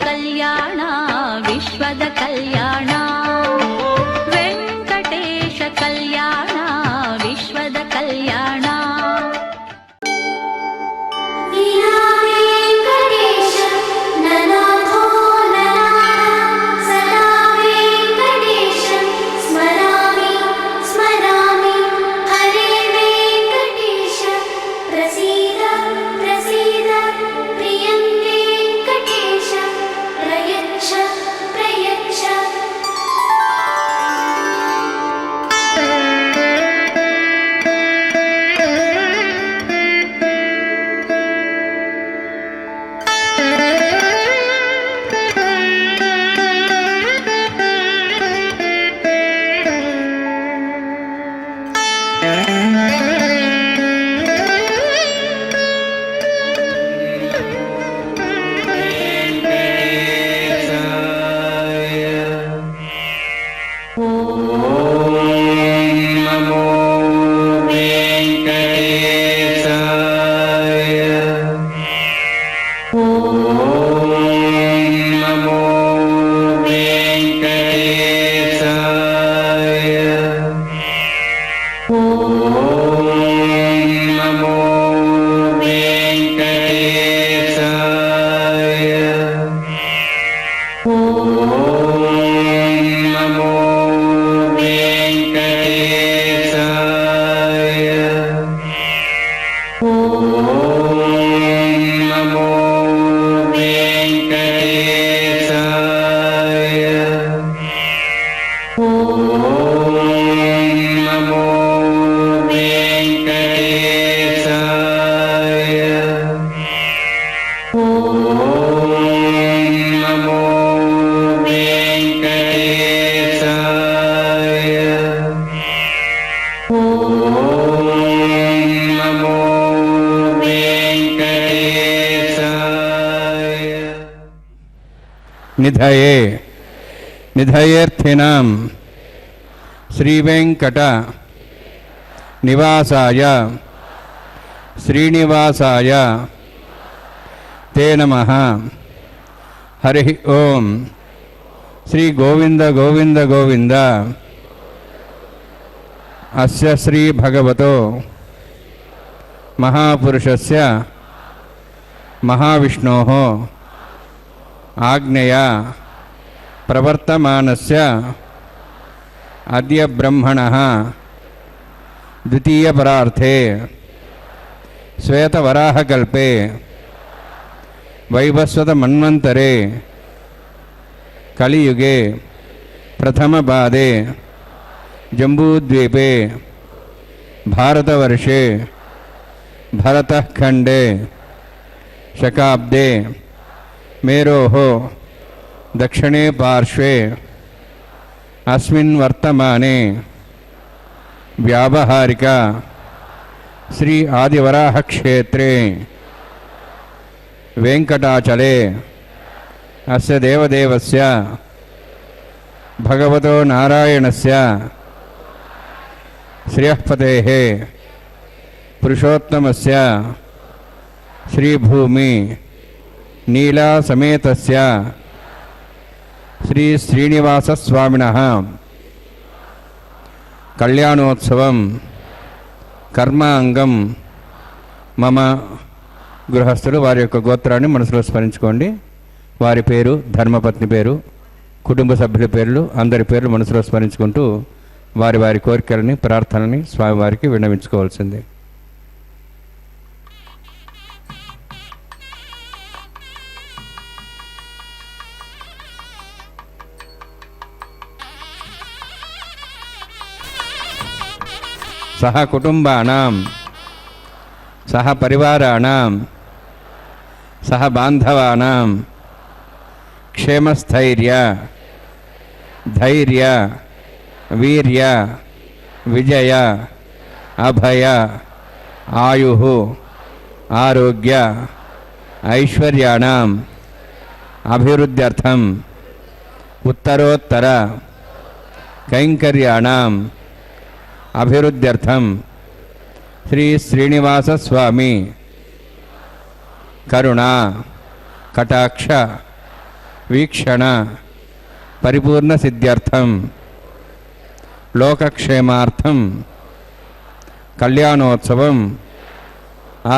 ಕಲ್ಯಾಣ ವಿಶ್ವದ ಕಲ್ಯಾಣ ವೆಂಕಟೇಶ ಕಲ್ಯಾಣ ವಿಶ್ವದ ಕಲ್ಯಾಣ निधये निधयेऽर्थिनां श्रीवेंकट निवासाय श्रीनिवासाय ते नमः। हरि ओम। श्री गोविंद गोविंद गोविंद अस्य श्री भगवतो महापुरुषस्य महाविष्णोः आज्ञया प्रवर्तमानस्य अद्य ब्रह्मणः द्वितीय परार्थे श्वेतवराहकल्पे वैवस्वत मन्वन्तरे कलियुगे प्रथमपादे जम्बूद्वीपे भारतवर्षे भरतखण्डे शकाब्दे मेरोः दक्षिणे पार्श्वे अस्मिन् वर्तमाने व्यावहारिक श्री आदिवराह क्षेत्रे वेंकटाचले अस्य देवदेवस्य भगवतो नारायणस्य श्रियःपतेः पुरुषोत्तमस्य श्रीभूमि नीला समेतस्य श्री श्रीनिवास स्वामिनः कल्याणोत्सवं कर्मांगं मम గృహస్థులు వారి యొక్క గోత్రాన్ని మనసులో స్మరించుకోండి. వారి పేరు, ధర్మపత్ని పేరు, కుటుంబ సభ్యుల పేర్లు, అందరి పేర్లు మనసులో స్మరించుకుంటూ వారి వారి కోరికలని, ప్రార్థనని స్వామివారికి విన్నవించుకోవాల్సిందే. సహ కుటుంబానాం సహ పరివారాణం సహ బాంధవానాం క్షేమస్థైర్య ధైర్య వీర్య విజయ అభయ ఆయుః ఆరోగ్య ఐశ్వర్యాణం అభివృద్ధ్యర్థం ఉత్తరోత్తర కైంకర్యాణం అభివృద్ధ్యర్థం श्री श्रीनिवास स्वामी करुणा कटाक्ष వీక్షణ పరిపూర్ణ సిద్ధ్యర్థం లోకక్షేమార్థం కళ్యాణోత్సవం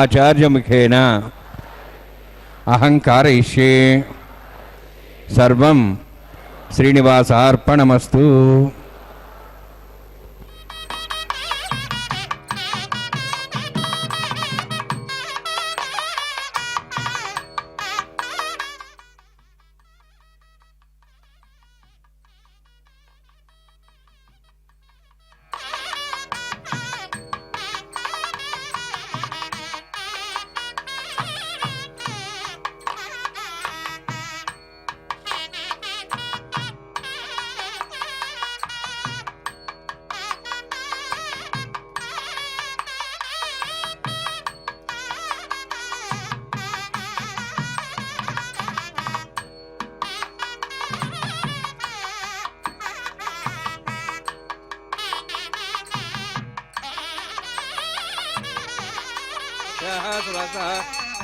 ఆచార్యముఖేన అహంకారయిష్యే సర్వం శ్రీనివాసార్పణమస్తు.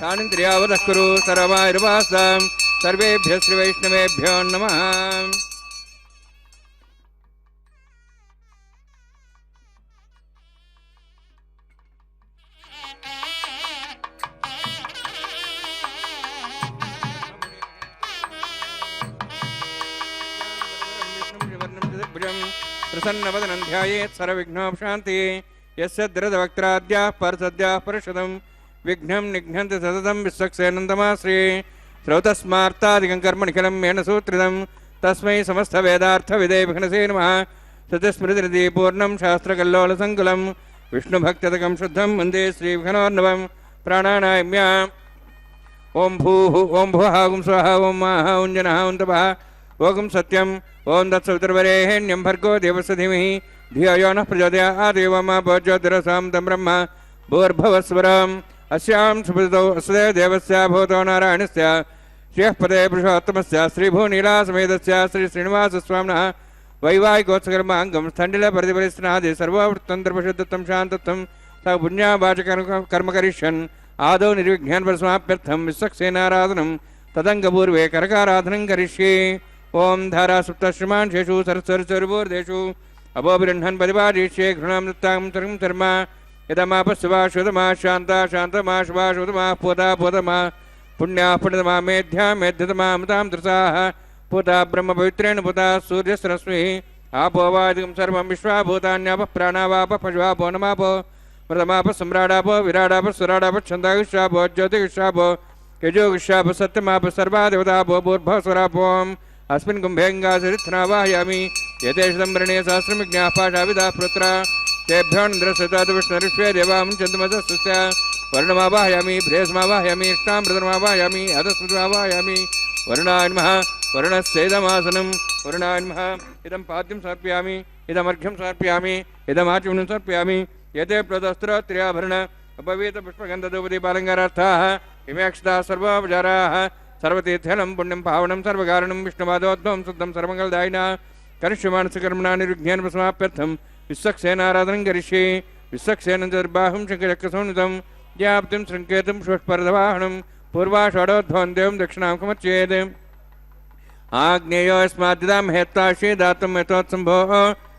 తానింద్రియావదః సర్వమాయుర్వాసాం సర్వేభ్యः శ్రీవైష్ణవేభ్యో నమః. ప్రసన్నవదనం ధ్యాయేత్ సర్వవిఘ్నోపశాంతి. యస్య ద్రదవక్త్రాద్యాః పరసద్యాః పరిషదం విఘ్నం నిఘ్నంతి సతతం విశ్వక్సేనందమాశ్రీ. శ్రౌతస్మార్తాదికం కర్మనిఖిలం మేన సూత్రితం తస్మై సమస్త వేదార్థ విదే విఘ్నసే నమః. శతస్మృతిరిది పూర్ణం శాస్త్రకల్లోలసంకులం విష్ణుభక్తదకం శుద్ధం వందే శ్రీవిఘ్నోర్ణవం. ప్రాణానాయమ్య ఓం భూః ఓం భువః ఓం స్వః ఓం మాః ఓం జనః ఓం తపః ఓం సత్యం ఓం తత్సవితుర్వరేణ్యం భర్గో దేవस्य ధీమహి ధియో యో నః ప్రచోదయాత్. ఓం జ్యోతిరసాం తం బ్రహ్మ భూర్భువస్వరం అస్యాం సుపతితో అస్య దేవస్య భూతో నారాయణస్య శ్రీఃపదే పురుషోత్తమస్య శ్రీభూనీలాసమేతస్య శ్రీ శ్రీనివాసస్వామినః వైవాహికోత్సకర్మాంగం స్థండిల ప్రతిపరిస్నాది సర్వవృత్తంత్రపశుద్ధత్వం శాంతత్వం స పుణ్యావాచకర్మ కరిష్యన్ ఆదౌ నిర్విఘ్నాన్ పరిసమాప్యర్థం విశ్వక్సేనారాధనం తదంగపూర్వే కరకారాధనం కరిష్యే. ఓం ధారాసుప్తశ్రమాన్ శేషు సరస్వరుచరుభూర్దేషు అభోభిరుహన్ పరిపాదిష్యే. ఘృణాం దత్తాం తరం ధర్మ యదమాపశుభా శుధమా శాంతా శాంతమా శుభా శుధమా పూతా పూతమా పుణ్యా పుణ్యతమా మేధ్యా మేధ్యతమా అమృతాం ధృతాః పూతా బ్రహ్మ పవిత్రేణ పూతా సూర్యస్రశ్మి ఆపోవాదికం సర్వం విశ్వాభూతాన్యాప ప్రాణావాప పశువాపో నమాపో మృతమాప సమ్రాడాపో విరాడాప సురాడాప ఛందాగుష్యాపో జ్యోతిగుష్యాపో యజోగుష్యాప సత్యమాప సర్వాదేవతాపో భూర్భస్వరాపోం. అస్మిన్ కుంభేంగాచరిత్నావాహయామి యతేషదంబరణే సహస్రమిజ్ఞాః పాశావిదాః పుత్ర तेभ्योन्द्रसतात् विष्णुरिष्वे देवां चन्द्रमसस्य वर्णमावाहयामि भ्रेस्मावाहयामि इष्टामृतमावाहयामि अधस्मृतमावाहयामि. वरुणाय नमः. वरुणस्येदमासनं वरुणाय नमः. इदं पाद्यं समर्पयामि इदमर्घ्यं समर्पयामि इदमाचमनं समर्पयामि. एते प्रदस्त्रत्र्याभरण उपवीतपुष्पगन्धधूपदीपालङ्कारार्थाः इमेक्षताः सर्वोपचाराः सर्वतीर्थलं पुण्यं पावनं सर्वकारणं विष्णुपादोद्भवं शुद्धं सर्वमङ्गलदायिनः करिष्यमाणस्य निर्विघ्नेन समाप्यर्थं विश्वक्सेनाराधनं करिष्ये. विश्वक्सेनं चतुर्बाहुं शङ्खचक्रसंयुतं ज्ञाप्तिं शृङ्केतुं श्वष्परदवाहनं पूर्वाषाढोद्भवं देवं दक्षिणां कमर्चयेत्. आग्नेयो यस्माद्दिदां हेत्ताशे दातुं यथोत्सम्भोः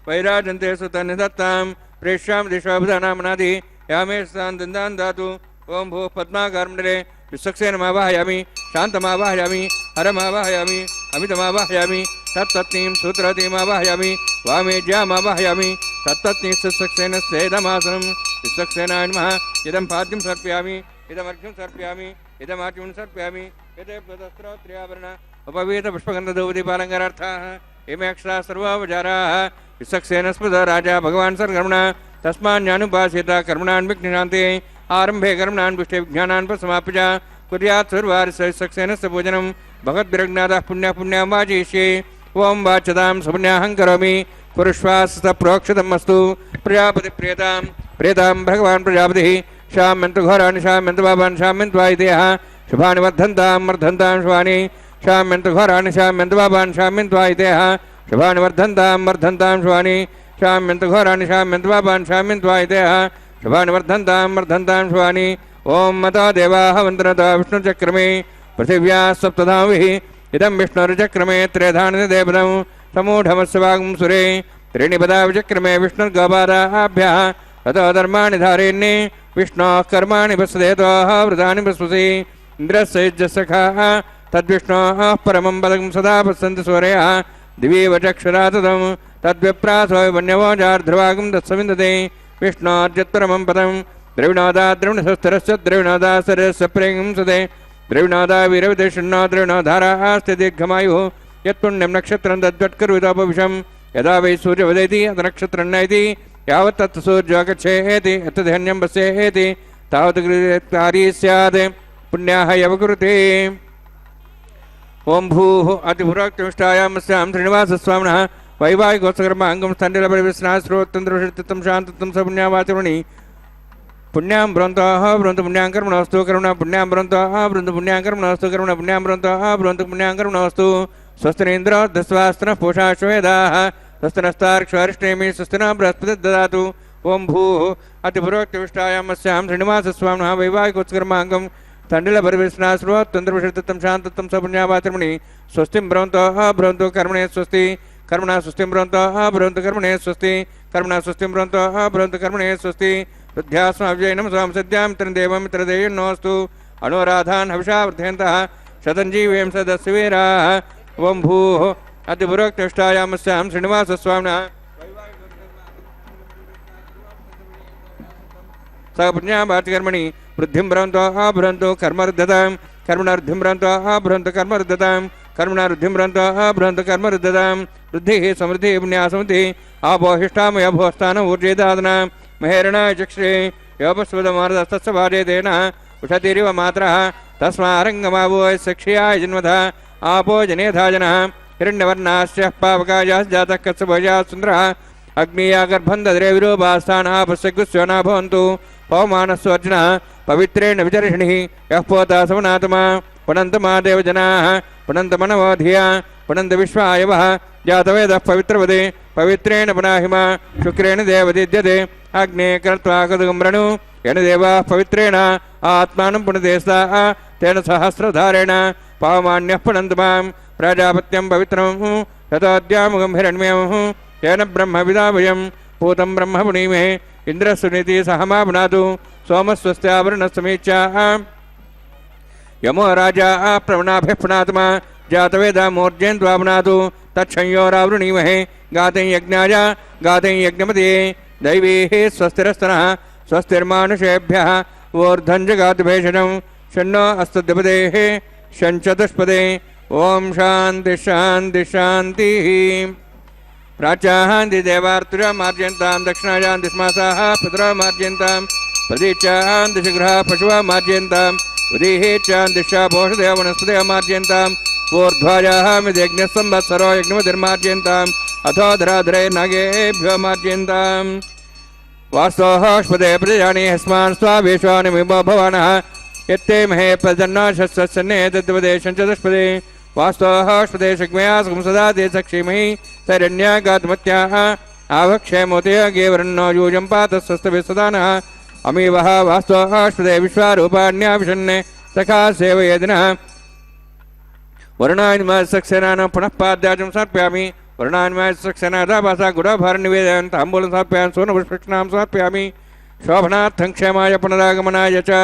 वैराजन्ते सुतनिदत्तां प्रेष्यां दिशाभिधानामनादि यामेष्टां दन्दान् दातु. ओं भूः पद्माकारमण्डले विश्वक्सेनमावाहयामि शान्तमावाहयामि हरमावाहयामि अमितमावाहयामि तत्तत्नीं सूत्रवतीमावाहयामि वामेज्यामावाहयामि तत्तत्नी विश्वक्सेनस्येदमासनं. विश्वक्सेनाय नमः. इदं पाद्यं समर्पयामि इदमर्घ्यं समर्पयामि इदमाचमनं समर्पयामि. एते प्रदस्त्रोत्र्याभरण उपवीतपुष्पगन्धधूपदीपालङ्कारार्थाः इमे अक्षराः सर्वोपचाराः. विश्वक्सेनस्पृतो राजा भगवान् सर्वकर्मणा तस्मान्यानुपासेत कर्मणान् विघ्नशान्ते. आरम्भे कर्मणान् पुष्टे विज्ञानान् समाप्य च कुर्यात् सर्वार्यस्य विश्वक्सेनस्य पूजनं भगवद्भिरज्ञातः पुण्यां वाचयिष्ये. ओं वाच्यतां सुपुण्याहं करोमि पुरुष्वास्तप्रोक्षितम् अस्तु. प्रजापतिप्रियतां प्रियतां भगवान् प्रजापतिः शाम्यन्तु घोराणि शाम्यन्तु पापान् शाम्यन्तु वायुदेः शुभानि वर्धन्तां वर्धन्तां शुभानि शाम्यन्तु घोराणि शाम्यन्तु पापान् शाम्यन्तु वायुदेः शुभानि वर्धन्तां वर्धन्तां शुभानि शाम्यन्तु घोराणि शाम्यन्तु पापान् शाम्यन्तु वायुदेः शुभानि वर्धन्तां वर्धन्तां शुभानि. ओं मता देवाः वन्दनता विष्णुचक्रमे पृथिव्याः सप्तधाविः इदं विष्णुर्चक्रमे त्रेधानिदेवदं समूढमस्य वागं सुरे त्रीणि पदा विचक्रमे विष्णुर्गोपादाभ्यः ततो धर्माणि धारयन्ये विष्णोः कर्माणि वसुदेतोः वृतानि वस्वसि इन्द्रस्य युज्यसखाः तद्विष्णोः परमं पदं सदा पश्यन्ति सूर्यः दिवीव चक्षुरा तदं तद्विप्रासो वन्यवो जार्ध्रुवागं तत्सविन्दते विष्णोर्जत्परमं पदं द्रविणोदा द्रविणसस्तरस्य द्रविणोदा सरस्य प्रेंसते द्रविणोदा वीरविदेशन्नो द्रविणोधारास्ते दीर्घमायुः यत्पुण्यं नक्षत्रं तद्वत्कर्वितोपविशं यदा वै सूर्यवदेति अथ नक्षत्रं नयति यावत् तत् सूर्यो गच्छेति यत्तधन्यं वस्येति तावत् कार्ये स्यात् पुण्याः यवकुरुते ओं भूः अतिपुरोक्तमिष्टायामस्यां श्रीनिवासस्वामिनः वैवाहिकोत्सकर्माङ्गं स्तण्डिलपरिविस्नाश्रोत्तन्द्रषित्तं शान्तत्वं सपुण्यावाचमणि पुण्यां ब्रवन्तः ब्रवन्तु पुण्यां कर्मणोऽस्तु करुणा पुण्यां ब्रवन्तः ब्रवन्तु पुण्यां कर्मणोऽस्तु करुणा पुण्यां ब्रवन्तः ब्रवन्तु पुण्यां कर्मणोऽस्तु स्वस्तिरेन्द्रो दस्वास्तनः पूषा श्वेदाः स्वस्तिनस्तार्क्ष्वारिष्टेमि स्वस्तिनः बृहस्पतिः ददातु ओं भूः अतिपुरोक्तविष्टायामस्यां श्रीनिवासस्वामिनः वैवाहिकोत्सकर्माङ्गं स्तण्डिलपरिविस्नाश्रोत्तन्द्रषित्तं शान्तत्वं सपुण्यावाचमणि स्वस्तिं ब्रवन्तः ब्रवन्तु कर्मणे स्वस्ति कर्मणा स्वस्तिं ब्रवन्तः ब्रवन्तु कर्मणे स्वस्ति कर्मणा स्वस्तिं ब्रवन्तः ब्रवन्तु कर्मणे स्वस्ति वृद्ध्यास्माव्ययनं स्वां सद्यां मित्रदेवं मित्रदेयन्नोऽस्तु अनुराधान् हविषा वर्धयन्तः शतञ्जीवें सदस्य वीराः ओं भूः अतिपुरोक्तविष्टायामस्यां श्रीनिवासस्वामिनः स पुण्यावाचकर्मणि वृद्धिं ब्रवन्तः ब्रवन्तु कर्मरुद्धतां कर्मणार्धिं ब्रवन्तः ब्रवन्तु कर्मरुद्धतां कर्मणारुद्धिं ब्रवन्तः ब्रवन्तु कर्मरुद्धतां वृद्धिः समृद्धिः पुण्यासमृद्धिः आपोहिष्ठामय भोस्थान ऊर्जेदादना महेरणाय चक्षुषे योपस्वदमार्दस्तस्य भार्यतेन उषतिरिव मात्रः तस्मारङ्गमावोय सक्षयाय जन्मधा आपो जनेधा जनः हिरण्यवर्णास्य पावकायाः जातः कत्सभोजाः सुन्दरः अग्निया गर्भं दद्रे विरूपास्थानः पश्यगुस्वना भवन्तु पवमानस्वर्जनः पवित्रेण विचर्षणिः यः पोता समनातमा पुनन्तु मा देवजनाः पुनन्तु मनवो धिया पुनन्तु विश्वायवः जातवेदः पवित्रवदे पवित्रेण पुनाहिमा शुक्रेण देवदिद्यते अग्ने कृत्वा कदुगम्रणु येन देवाः पवित्रेण आत्मानं पुनदेस्ताः तेन सहस्रधारेण पावमान्यः पुनन्तु मां प्रजापत्यं पवित्रं ततोऽद्यामुगं हिरण्मयं तेन ब्रह्मविदाभयं पूतं ब्रह्म पुनीमहे इन्द्रस्सुनीति सहमा पुनातु सोमस्वस्त्यावरणसमीक्षा यमो राजा प्रवणाभिः पुनात्मा जातवेदा मूर्जेन् त्वा पुनातु तत्संयोरावृणीमहे गातं यज्ञाय गातं यज्ञमते दैवीः स्वस्तिरस्तनः स्वस्तिर्मानुषेभ्यः ऊर्ध्वं जगातुभेषणं षण्णो अस्तद्विपदेः षञ्चतुष्पदे ओं शान्ति शान्ति शान्तिः प्राच्यान्ति देवार्तुजा मार्जयन्तां दक्षिणायान्ति स्मासाः पितरो मार्जयन्तां प्रतीच्यान्ति शीघ्रः पशुः मार्जयन्तां उदीहेच्छान्तिश्चा पोषदय वनस्पतयः मार्जयन्ताम् ऊर्ध्वायाः मिदेज्ञः संवत्सरो यज्ञमतिर्मार्जयन्ताम् अथो धराधरे नागेभ्यो मार्जयन्ताम् वास्तोःष्पदे प्रजानि यस्मान् स्वावेश्वानिमिमो भवानः यत्ते महे प्रजन्नाशस्सन्ने तद्वदे शञ्चतुष्पदे वास्तोःष्पदे शग्मयासकं सदा ते सक्षीमहि शरण्यागातमत्याः आवक्षेमोतय गेवरन्नो यूजं पातस्वस्तवे सदानः अमीवः वास्तोःष्पदे विश्वारूपाण्याविशन्ने सखा सेवयेदिनः वरुणान्मत्सक्सेनानं पुनः पाद्याजं समर्पयामि वरुणान्मत्सक्सेनादाभासा गुडाभार निवेदयन् ताम्बूलं समर्पयामि सुवर्णपुष्पक्षणां समर्पयामि शोभनार्थं क्षेमाय पुनरागमनाय च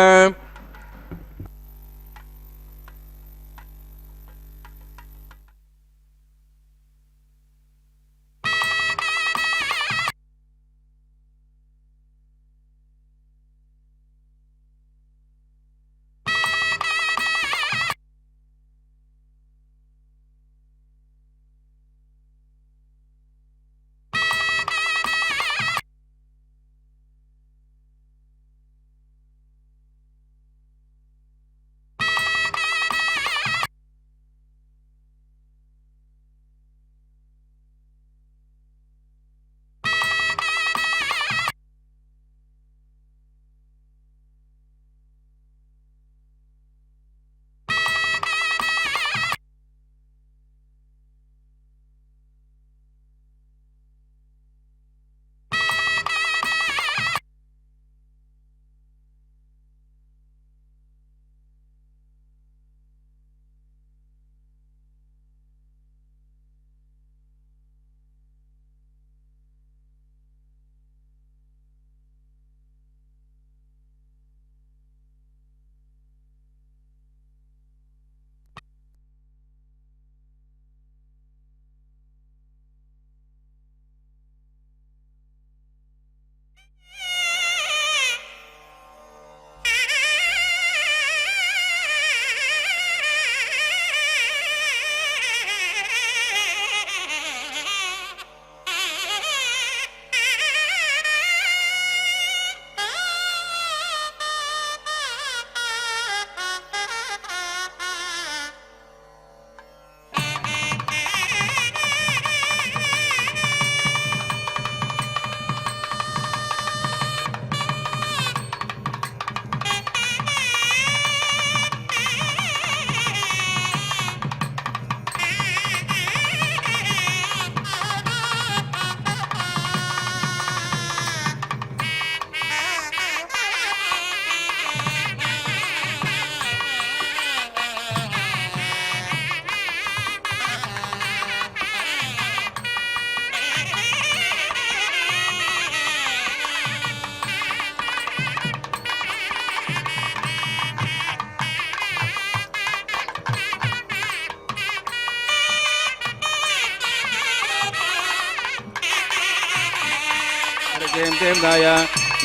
क्लीं क्लीं दाय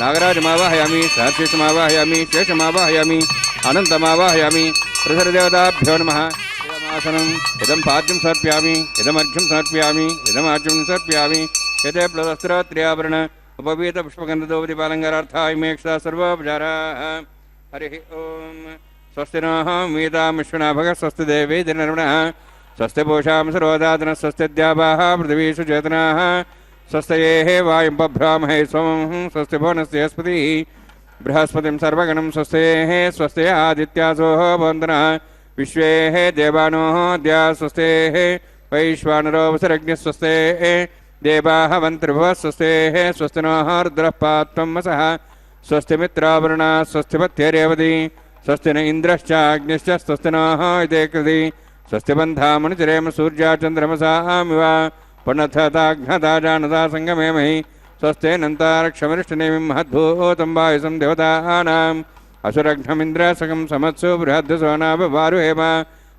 नागराजमावाहयामि सहस्रमावाहयामि शेषमावाहयामि अनन्तमावाहयामि प्रसरदेवताभ्यो नमः इदमासनम् इदं पाद्यं समर्पयामि इदमर्घ्यं समर्पयामि इदमार्घ्यं समर्पयामि यते प्लवस्त्रत्र्याभरण उपवीतपुष्पगन्धदोपतिपालङ्कारार्थाय मेक्षा सर्वोपचाराः हरिः ओम् स्वस्ति नः मीतामिश्वनाभगः स्वस्ति देवी दिनर्मणः स्वस्ति पूषां सर्वदातनः स्वस्ति द्यावाः पृथिवीषु चेतनाः स्वस्तयेः वायुं बभ्रामहे सोमं स्वस्ति भुवनस्य स्पतिः बृहस्पतिं सर्वगणं स्वस्तेः स्वस्ति आदित्यासोः भवन्तनः विश्वेः देवानोः द्या स्वस्तेः वैश्वानरो वसुरग्निः स्वस्तेः देवाः वन्त्रिभुवः स्वस्तेः स्वस्ति नः रुद्रः पात्वं वसः स्वस्ति मित्रावरुणा स्वस्ति पथ्यरेवती स्वस्ति न इन्द्रश्च अग्निश्च स्वस्ति नः इति कृति स्वस्ति बन्धामनुचरेम सूर्या चन्द्रमसामिव पुनथताघ्नता जानता सङ्गमे महि स्वस्ते नन्तारक्षमरिष्टनेमिं महद्भूतं वायुसं देवतानाम् असुरघ्नमिन्द्रसकं समत्सु बृहद्सोनाभवारुहेम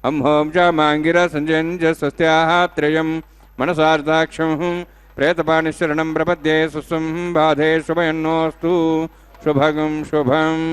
अंहों च माङ्गिर सञ्जयञ्च स्वस्त्याः त्रयं मनसार्ताक्षं प्रेतपानिशरणं प्रपद्ये सुस्वं बाधे शुभयन्नोऽस्तु शुभगं शुभम्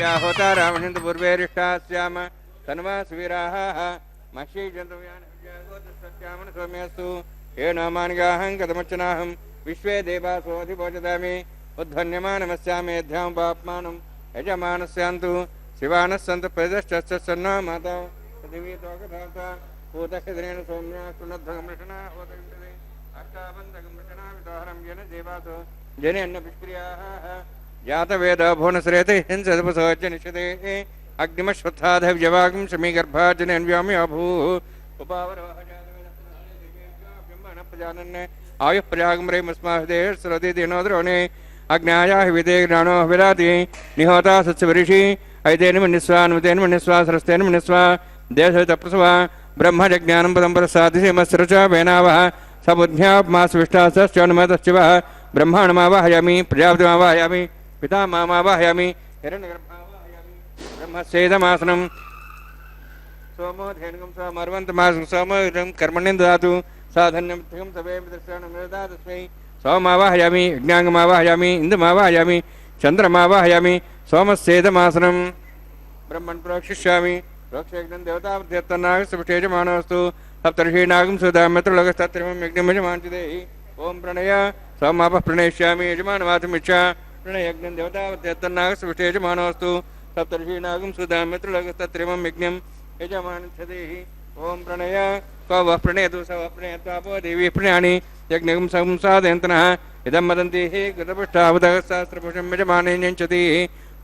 होता रामहिंद पूर्वेरिष्ठा स्याम तन्वा सुवीराः मक्षी जन्तुयान सौम्यस्तु ये नामानिगाहं कथमर्चनाहं विश्वे देवासोऽधिपोचदामि उद्धन्यमानमस्यामेध्यां पाप्मानं यजमानस्यान्तु शिवानः सन्तु प्रदश्चन्नो माता पृथिवी तोकधाता भूतहिद्रेण सौम्या सुनद्धगमृषणा होतविन्दते अष्टाबन्धगमृषणा विदोहरं येन देवासो जनेऽन्नपिष्क्रियाः जातवेद भुवनश्रेते हिंसदपसोच्च निषते अग्निमश्वत्थाधव्यवागं शमीगर्भाजनेऽन्व्यामि अभूः उपावरोह जातवेदप्रजानन् आयुः प्रजागमरेमस्माहृदे स्रोति दिनोद्रोणे अग्नायाः विदे ज्ञानो विराति निहोता सत्सवरिषि ऐतेन मन्यस्वा अनुमतेन मन्यस्वा सरस्तेन मन्यस्वा देशतप्रसवा ब्रह्मज्ञानं पदं प्रसादिसेमस्रच वेनावः सबुद्ध्याप्मासविष्टाश्चनुमतश्चिवः ब्रह्माणमावाहयामि प्रजापतिमावाहयामि पितामहमावाहयामि हिरण्यगर्भावाहयामि ब्रह्मस्येदमासनं सोमो धेनुगं सोमर्वन्तमासं सोमोदं कर्मण्यं ददातु साधन्यं सवे दर्शनमृदातस्मै सोमावाहयामि यज्ञाङ्गमावाहयामि इन्दुमावाहयामि चन्द्रमावाहयामि सोमस्येदमासनं ब्रह्मन् प्रोक्षिष्यामि प्रोक्षयज्ञं देवतावत्यत्तन्नागस्तुष्टेजमानोऽस्तु सप्तर्षीणागं सुधामत्रलोकस्तत्रिमं यज्ञमयमाञ्चिदेहि ओम प्रणय सोमापः प्रणयिष्यामि यजमानवातुमिच्छा प्रणयज्ञं देवतावत्यत्तन्नागस्तुष्टे यजमानोऽस्तु सप्तर्षीणागं सुधामत्रलोकस्तत्रिमं यज्ञं यजमानच्छदेहि ओम प्रणय को वः प्रणयतु स वः प्रणयत्वापो देवी प्रणयानि यज्ञं संसादयन्तनः इदं वदन्ति हि कृतपुष्टावदहस्रास्त्रपुषं यजमानेन्यञ्चति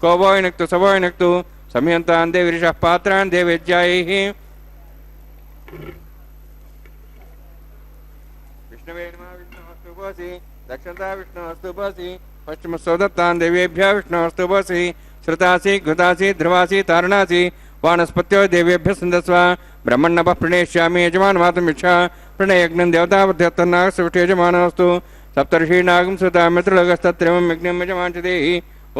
को वो युनक्तु स वो युनक्तु समयन्तान् देवीरिषः पात्रान् देवेज्यायैः विष्णवे नमः विष्णुवस्तु भवसि दक्षिणता विष्णुवस्तु भवसि पश्चिमसौदत्तान् देवेभ्यः विष्णुवस्तु भवसि श्रुतासि घृतासि ध्रुवासि तारणासि वानस्पत्यो देवेभ्यः सन्दस्व ब्रह्मण्णपः प्रणेष्यामि यजमानमातुमिच्छा प्रणयज्ञं देवतावत्यत्तन्नागस्तुष्टे यजमानोऽस्तु सप्तर्षीणागं सुता मित्रलोकस्तत्रिमं यज्ञं यजमानच्छदेहि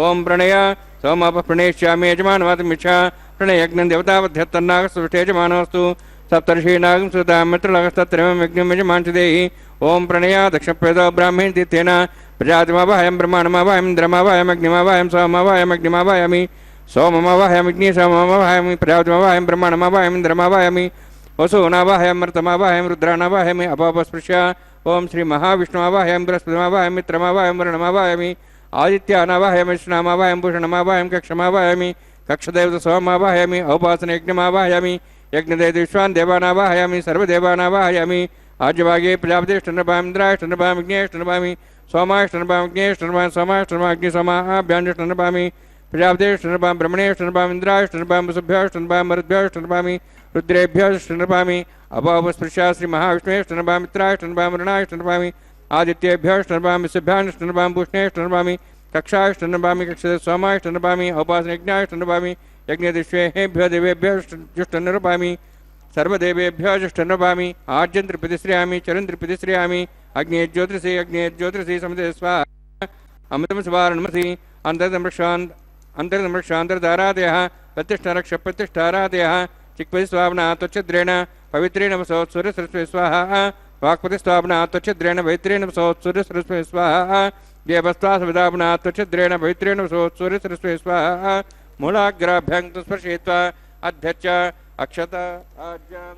ओम प्रणय सोमापः प्रणेष्यामि यजमानमातुमिच्छा प्रणयज्ञं देवतावत्यत्तन्नागस्तुष्टे यजमानोऽस्तु सप्तर्षीणागं सुता मित्रलोकस्तत्रिमं यज्ञं यजमानच्छदेहि ओम प्रणय दक्षिणप्रेदो ब्राह्मण तीर्थेन प्रजातिमावाहयं ब्रह्माणमावाहयं इन्द्रमावाहयम् अग्निमावाहयं सोममावाहयम् अग्निमावाहयामि सोममावाहयामि अग्नि सोममावाहयामि प्रजातिमावाहयं ब्रह्माणमावाहयम् इन्द्रमावाहयामि वसूनावाहयं मर्तमावाहयं रुद्राणावाहयामि अपापस्पृश्य ओम श्री महाविष्णुमावाहयं बृहस्पतिमावाहयं मित्रमावाहयं वरुणमावाहयामि आदित्यानावाहयामि विष्णुमावाहयं भूषणमावाहयं कक्षमावाहयामि कक्षदेवत सोममावाहयामि औपासनयज्ञमावाहयामि यज्ञदेव विश्वान् देवानावाहयामि सर्वदेवानावाहयामि आज्यभागे प्रजापतिष्ठनपामिन्द्राष्टनपामि अग्नेष्टनपामि सोमाष्टनपामग्नेष्टनपामि सोमाष्टनपाग्नि सोमाभ्याण्डष्टनपामि प्रजापतिष्ठनपामि ब्रह्मणेष्टनपामि इन्द्राष्टनपामि वसुभ्याष्टनपामि मरुद्भ्याष्टनपामि रुद्रेभ्यष्टनपामि अपापस्पृश्या श्री महाविष्णुष्टनपामि मित्राष्टनपामि वरुणाष्टनपामि आदित्येभ्यष्टनपामि सिभ्याष्टनपामि भूषणेष्टनपामि कक्षाष्टनपामि कक्षदे सोमाष्टनपामि औपासनयज्ञाष्टनपामि यज्ञदिष्वेभ्यो देवेभ्यष्टनपामि सर्वदेवेभ्यो जुष्टनपामि आज्यं त्रिपतिश्रयामि चरन् त्रिपतिश्रयामि अग्ने ज्योतिषी समिते स्वाहा अमृतं सुवारणमसि अन्तर्दमृक्षान्तर्धारादयः प्रतिष्ठारक्षप्रतिष्ठारादयः चिक्पति स्वावना त्वच्छद्रेण पवित्रेण वसोत्सूर्यसरस्वती स्वाहा वाक्पति स्वावना त्वच्छद्रेण पवित्रेण वसोत्सूर्यसरस्वती स्वाहा देवस्त्वा सविदावना त्वच्छद्रेण पवित्रेण वसोत्सूर्यसरस्वती स्वाहा मूलाग्राभ्यां तु स्पर्शयित्वा अध्यच्च अक्षत आज्ञां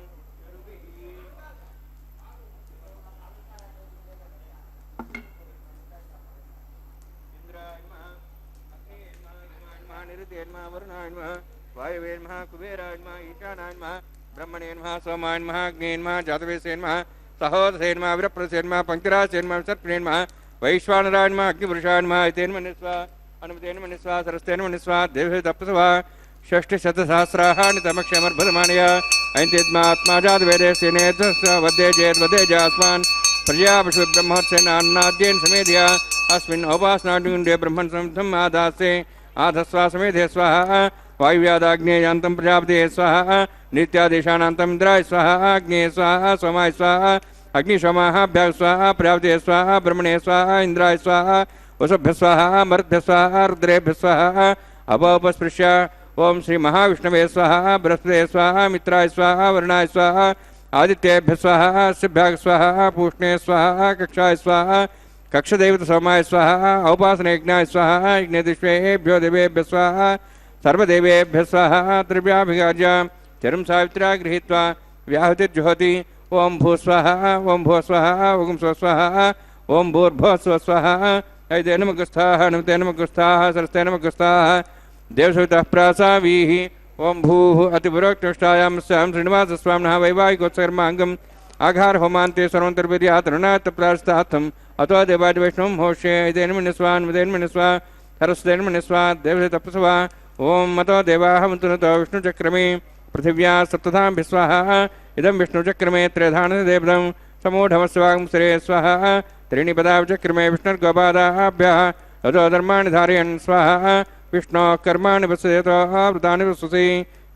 वायुवे नमः कुबेराय नमः ईशानाय नमः ब्रह्मणे नमः सोमाय नमः अग्ने नमः जातवेदसे नमः सहोदसे नमः विरप्रसे नमः पंक्तिरासे नमः सर्पणे नमः वैश्वानराय नमः अग्निपुरुषाय नमः ऐतेन मन्यस्वा अनुमतेन मन्यस्वा सरस्तेन मन्यस्वा देवे तपस्वा षष्टिशतसहस्राणि तमक्षमर्भदमानया ऐन्तेत्मात्मा जातवेदेस्तेनेतस्य वदे जयद्वदेजास्मान् प्रजापशु ब्रह्मोत्सेन अन्नाद्येन समेध्या अस्मिन् औपासनाडुण्डे ब्रह्मन् समर्थम् आदास्ते आधस्वा समेधे स्वाहा वायुव्यादाग्नेयान्तं प्रजापते स्वाहा नित्यादेशानान्तं इन्द्राय स्वाहा अग्ने स्वाहा सोमाय स्वाहा अग्निशोमाभ्याः स्वाहा प्रजापते स्वाहा ब्रह्मणे स्वाहा इन्द्राय स्वाहा वसुभ्यः स्वाहा मरुद्भ्यः स्वाहा रुद्रेभ्यः स्वाहा अपोपस्पृश्य ओम श्री महाविष्णवे स्वाहा बृहस्पते स्वाहा मित्राय स्वाहा वरुणाय स्वाहा आदित्येभ्यः स्वाहा सिभ्याः स्वाहा पूष्णे स्वाहा कक्षाय स्वाहा कक्षदेवत सोमाय स्वाहा औपासनयज्ञाय स्वाहा यज्ञदिष्वेभ्यो देवेभ्यः स्वाहा सर्वदेवेभ्यः स्वाहा त्रिभ्याभिगार्य चरुं सावित्र्या गृहीत्वा व्याहुतिर्जुहोति ओं भूस्वाहा ओं भूस्वाहा ओं स्वस्वाहा ओं भूर्भुवस्वस्वाहा ऐते नमगुस्थाः नमते नमगुस्थाः सरस्ते नमगुस्थाः देवसवितः प्रासावीः ओं भूः अतिपुरोक्तुष्टायां स्यां श्रीनिवासस्वामिनः वैवाहिकोत्सर्माङ्गम् आघार होमान्ते सर्वन्तर्विद्यातरुणात्तप्रास्तार्थम् अतो देवादिवैष्णवं होष्ये ऐतेन्मनिस्वा सरस्वतेन्मनिस्वा देवसवितः ओं मतो देवाः मन्तुनतो विष्णुचक्रमे पृथिव्या सप्तधां स्वाहा इदं विष्णुचक्रमे त्रयधानदेवदं समूढमस्वागं श्रे स्वाहा त्रीणि पदाचक्रमे विष्णुर्गोपादाभ्यः अतो धर्माणि धारयन् स्वाहा विष्णोः कर्माणि वसयतो वृतानि वसुसि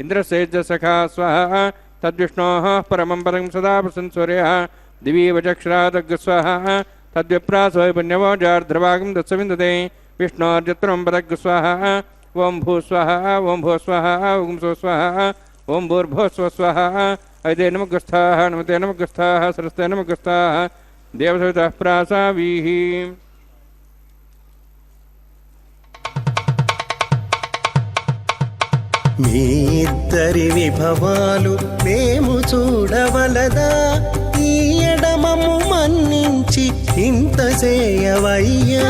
इन्द्रसेजसखा स्वाहा तद्विष्णोः परमं पदं सदा प्रसन् सूर्यः दिवि वचक्षरादग् स्वाहा तद्विप्रासो पुण्यवोजार्ध्रभागं दत्सविन्दते विष्णोर्जत्रं पदग् स्वाहा ओं भूस्वाहा ओं भूस्वाहा ओं स्वस्वाहा ओं भूर्भुवस्वस्वाहा ऐते नमगुस्थाः नमते नमगुस्थाः सरस्ते नमगुस्थाः देवसवितः प्रासावीः మీ ఇద్దరి విభవాలు మేము చూడవలదా ఈ ఎడమము మన్నించి ఇంత చేయవయ్యా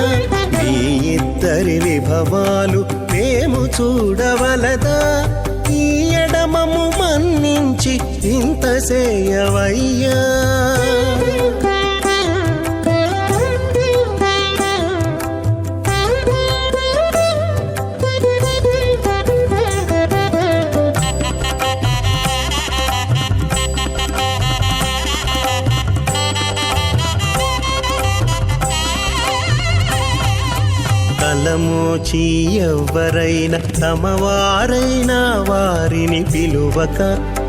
మీ ఇద్దరి విభవాలు మేము చూడవలదా ఈ ఎడమము మన్నించి ఇంత చేయవయ్యా తలమోచి ఎవ్వరైనా తమవారైనా వారిని పిలువక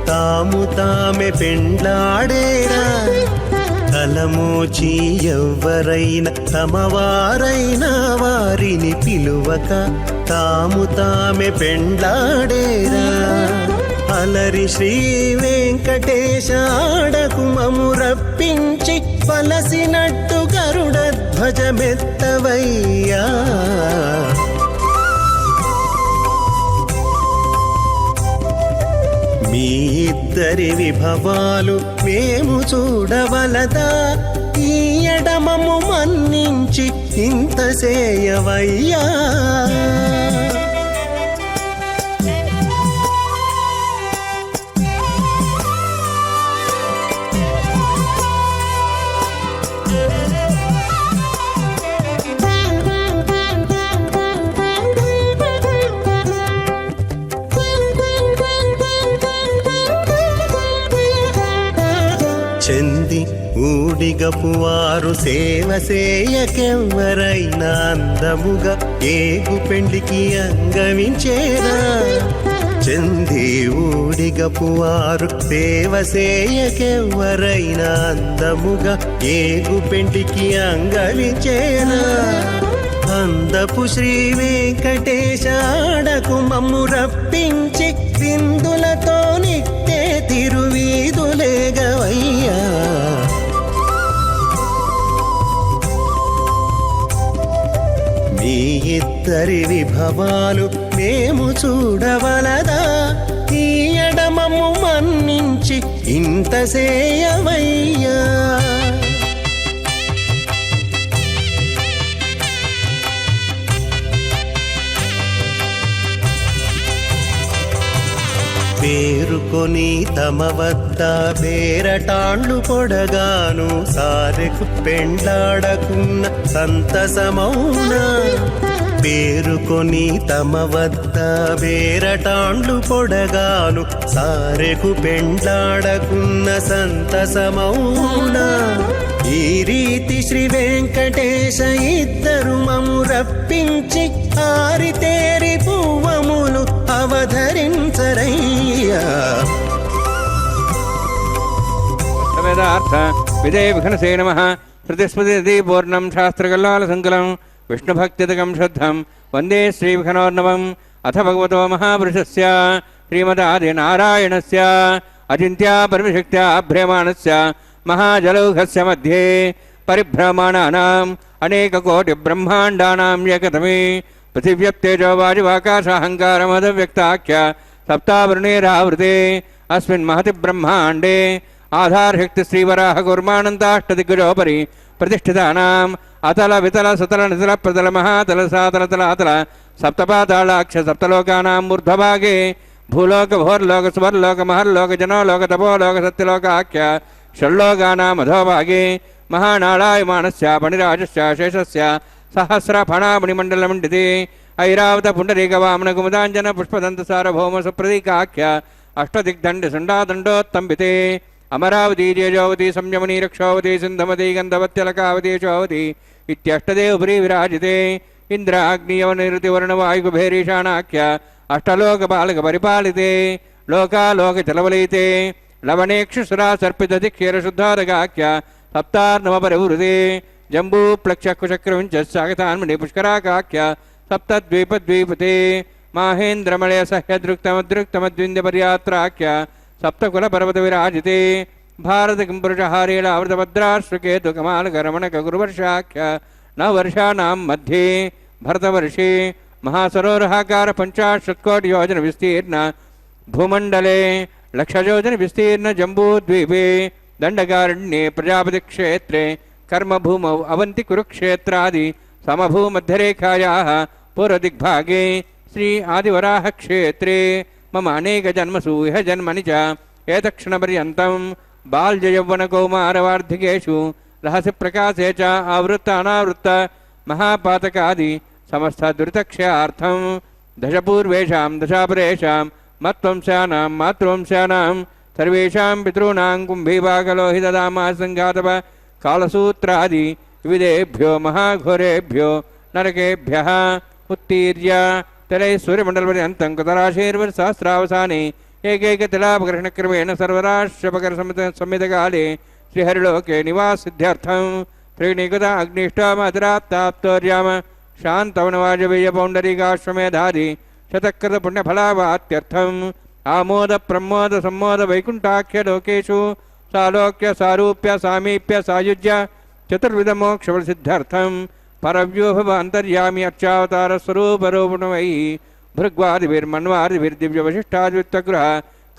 తాము తామే పెండ్లాడేరా తలమోచి ఎవ్వరైనా తమవారైనా వారిని పిలువక తాము తామే పెండ్లాడేరా అలరి శ్రీ వెంకటేశ ఆడకు మము రప్పించి పలసినట్టు గరుడ ధ్వజమెత్తవయ్యా మీ ఇద్దరి విభవాలు మేము చూడవలదా ఈ ఎడమము మన్నించి ఇంత చేయవయ్యా చెంది ఊడిగపు వారు సేవ సేయకెవ్వరైనా అందముగా ఏగు పెండికి అంగవించేరా చెంది ఊడిగపు వారు సేవ సేయకెవ్వరైనా అందముగా ఏగు పెండికి అంగవించేరా అందపు శ్రీ వెంకటేశ ఆడకు మమ్ము రప్పించి విందులతో నిట్టే తిరువీధులేగవయ్యా మీ ఇద్దరి విభవాలు మేము చూడవలదా ఈ ఎడమము మన్నించి ఇంత సేయవయ్యా పేరుకొని తమ వద్ద బేరటాండ్లు పొడగాను సారెకు పెండ్లాడకున్న సంతసమౌనా పేరుకొని తమ వద్ద బేరటాండ్లు పొడగాను సారెకు పెండ్లాడకున్న సంతసమౌనా ఈ రీతి శ్రీ వెంకటేశ ఇద్దరు మము రప్పించి ఆరితేరి పువ్వములు అవధరించరయ్యా వేదార్థ విజయ విఘ్నసే నమః ప్రతిస్పతి పూర్ణం శాస్త్రకల్లాల సంకలం విష్ణుభక్తిదకం శ్రద్ధం వందే శ్రీవిఘ్నోర్ణవం అథ భగవతో మహాపురుషస్య శ్రీమదాదినారాయణస్య అచింత్యా పరమశక్త్యా భ్రమాణస్య మహాజలౌఘస్య మధ్యే పరిభ్రమాణానాం అనేకకోటి బ్రహ్మాండానాం ఏకతమే पृथिव्यप्तेजो वायुवाकाशाहङ्कारमदव्यक्ताख्य सप्तावृणेरावृते अस्मिन् महति ब्रह्माण्डे आधारशक्ति श्रीवराह कूर्मानन्ताष्टदिग्गजोपरि प्रतिष्ठितानाम् अतल वितल सुतल नितल प्रतल महातल सातल तलातल सप्तपातालाक्ष सप्तलोकानां ऊर्ध्वभागे भूलोक भोर्लोक सुवर्लोक महर्लोक जनोलोक तपोलोक सत्यलोकाख्य षड्लोकानाम् अधोभागे महानारायमाणस्य पणिराजस्य शेषस्य सहस्रफणामणिमण्डलमण्डिते ऐरावत पुण्डरीकवामन कुमुदाञ्जन पुष्पदन्तसारभौम सुप्रतीकाख्य अष्टदिग्दण्डसुण्डादण्डोत्तम्बिते अमरावती जेजोवती संयमनी रक्षावती सिन्धमती गन्धवत्यलकावती शोवती इत्यष्टदेवपुरी विराजिते इन्द्राग्नियवनिरुतिवर्णवायुकुभेरीशाणाख्य अष्टलोकपालकपरिपालिते लोकालोकचलवलयिते लवणेक्षुसुरा सर्पितधिक्षीरशुद्धादगाख्य सप्तार्णवपरिवृते जम्बूप्लक्षकुचक्रविंशस्सागतान्मणिपुष्कराकाख्य सप्तद्वीपद्वीपते माहेन्द्रमलयसह्यदृक्तमदृक्तमद्विन्द्यपर्यात्राख्य सप्तकुलपर्वतविराजिते भारतकिंपुरुषहारीलावृतभद्राश्रुकेतुकमालकरमणकगुरुवर्षाख्य नववर्षाणां मध्ये भरतवर्षे महासरोवराकार 50 योजन विस्तीर्ण भूमण्डले 100 योजन विस्तीर्ण जम्बूद्वीपे दण्डकारण्ये प्रजापतिक्षेत्रे कर्मभूमौ अवन्ति कुरुक्षेत्रादि समभूमध्यरेखायाः पूर्वदिग्भागे श्री आदिवराह क्षेत्रे मम अनेकजन्मसु इह जन्मनि च एतक्षणपर्यन्तं बाल्ययौवनकौमारवार्धिकेषु रहसि प्रकाशे च आवृत्त अनावृत्त महापातकादि समस्तदुरितक्षयार्थं दशपूर्वेषां दशापरेषां मत्वंशानां मातृवंशानां सर्वेषां पितॄणां कुम्भीभागलोहितदामासङ्घातप कालसूत्रादि विविधेभ्यो महाघोरेभ्यो नरकेभ्यः उत्तीर्य तले सूर्यमण्डलपर्यन्तं कृतराशेर्वर्षसहस्रावसाने एकैकतिलापग्रहणक्रमेण सर्वराष्ट्रपकरसंहितकाले श्रीहरिलोके निवासिद्ध्यर्थं त्रीणिकृता अग्निष्टामतिरात्ताप्तोर्याम शान्तवनवाजपेयपौण्डरीकाश्वमेधादि शतकृतपुण्यफलावात्यर्थम् आमोद प्रमोद सम्मोद वैकुण्ठाख्यलोकेषु सालोक्य सारूप्य सामीप्य सायुज्य चतुर्विधमोक्षफलसिद्ध्यर्थं परव्योभव अन्तर्यामि अर्चावतारस्वरूपरूपिणमयि भृग्वादिभिर्मन्वादिभिर्दिव्यवशिष्टाद्वित्तगृह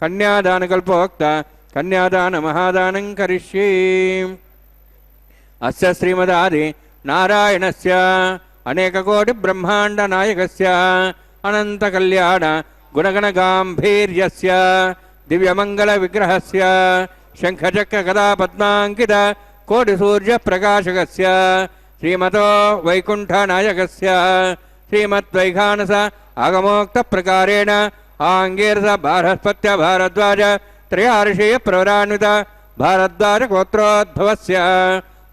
कन्यादानकल्पोक्त कन्यादानमहादानं करिष्ये। अस्य श्रीमदादि नारायणस्य अनेककोटिब्रह्माण्डनायकस्य अनन्तकल्याण गुणगणगाम्भीर्यस्य दिव्यमङ्गलविग्रहस्य शङ्खचक्रगदापद्माङ्कित कोटिसूर्यप्रकाशकस्य श्रीमतो वैकुण्ठनायकस्य श्रीमद्वैखानस आगमोक्तप्रकारेण आङ्गीरस बारहस्पत्य भारद्वाज त्रयार्षेयप्रवरान्वित भारद्वाजगोत्रोद्भवस्य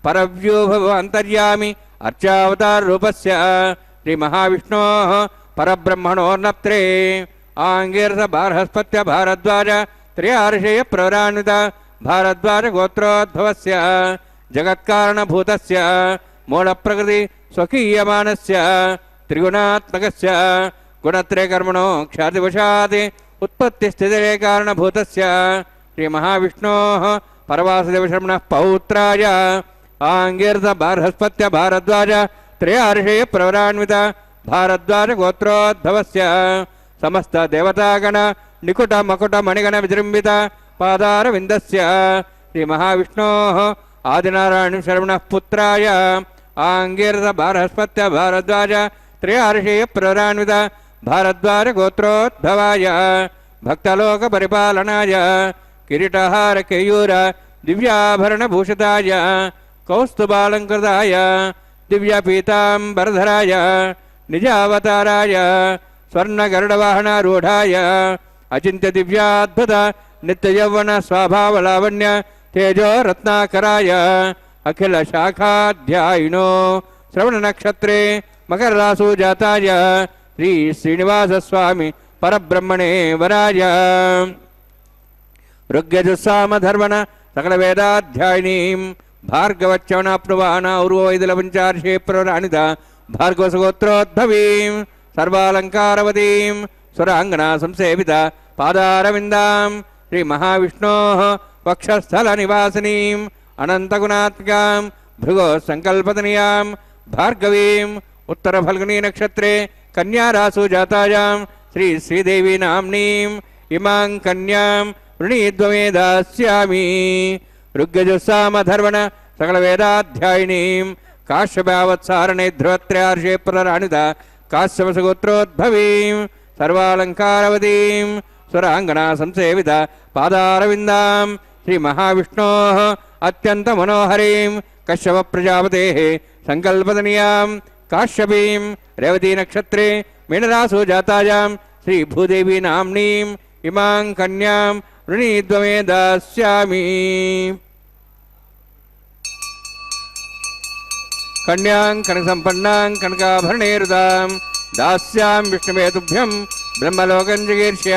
परव्यूभव अन्तर्यामि अर्चावताररूपस्य श्रीमहाविष्णोः परब्रह्मणोर्नप्त्रे आङ्गीरस बारहस्पत्य भारद्वाज त्रयार्षेयप्रवरान्वित भारद्वाजगोत्रोद्भवस्य जगत्कारणभूतस्य मूलप्रकृति स्वकीयमानस्य त्रिगुणात्मकस्य गुणत्रयकर्मणो ख्यातिवशात् उत्पत्तिस्थितिरे कारणभूतस्य श्रीमहाविष्णोः परवासुदेवशर्मणः पौत्राय आङ्गीरस बारहस्पत्य भारद्वाज त्रयार्षेयप्रवरान्वित भारद्वाजगोत्रोद्भवस्य समस्त देवतागण निकुट मकुट मणिगण विजृम्भित पादारविन्दस्य श्रीमहाविष्णोः आदिनारायण शर्मणः पुत्राय आङ्गीरस बारहस्पत्य भारद्वाज त्रयार्षेयप्रवरान्वित भारद्वाजगोत्रोद्भवाय भक्तलोकपरिपालनाय किरीटहार केयूर दिव्याभरणभूषिताय कौस्तुभालङ्कृताय दिव्यपीताम्बरधराय निजावताराय स्वर्णगरुडवाहनारूढाय अचिन्त्य दिव्याद्भुत नित्ययौवन स्वाभावलावण्य तेजो रत्नाकराय अखिल शाखाध्यायिनो श्रवणनक्षत्रे मकररासु जाताय श्री श्रीनिवासस्वामी परब्रह्मणे वराय ऋग्यजुस्सामधर्मण सकलवेदाध्यायिनीं भार्गवच्चवनाप्नुवाना उर्वोइदलपञ्चार्षे प्रवराणित भार्गवसगोत्रोद्भवीं सर्वालङ्कारवतीं सुराङ्गना संसेवित पादारविन्दां श्रीमहाविष्णोः वक्षस्थलनिवासिनीम् अनन्तगुणात्मिकां भृगो सङ्कल्पतनीयां भार्गवीम् उत्तरफल्गुनी नक्षत्रे కన్యారాసు జాతాయాం శ్రీ శ్రీదేవి నామ్నీం ఇమాం కన్యాం వృణీద్వమే దాస్యామి. ఋగ్యజుస్సామధర్వణ సకల వేదాధ్యాయినీం కాశ్యపావత్సారణే ధ్రువత్రయార్షే పునరాణిత కాశ్యపసగోత్రోద్భవీం సర్వాలంకారవతీం సురాంగనా సంసేవిత పాదారవిందాం శ్రీ మహావిష్ణోః అత్యంత మనోహరీం కశ్యప ప్రజాపతేః సంకల్పదనీయాం కాశ్యపీం రేవతీ నక్షత్రే మీనరాసు జాతాయాం శ్రీ భూదేవి నామ్నీం ఇమాం కన్యాం వృణీద్వమే దాస్యామి. కన్యాం కనకసంపన్నాం కనకాభరణేరుదాం దాస్యాం విష్ణువేతుభ్యం బ్రహ్మలోకం జగీర్ష్య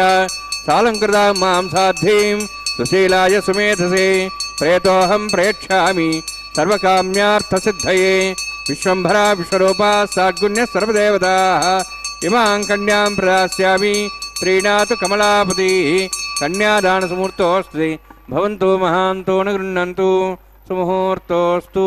సాలంకృతాం మాం సాధ్వీం సుశీలాయ సుమేధసే ప్రేతోహం ప్రేక్షామి సర్వకామ్యార్థసిద్ధయే విశ్వంభరా విశ్వరూపా సాద్గుణ్య సర్వదేవతాః ఇమాం కన్యాం ప్రదాస్యామి ప్రీణాతు కమలాపతి. కన్యాదానసుముహూర్తోऽస్తి భవంతు మహాంతో న గృహ్ణन्तు సుముహూర్తోऽస్తు.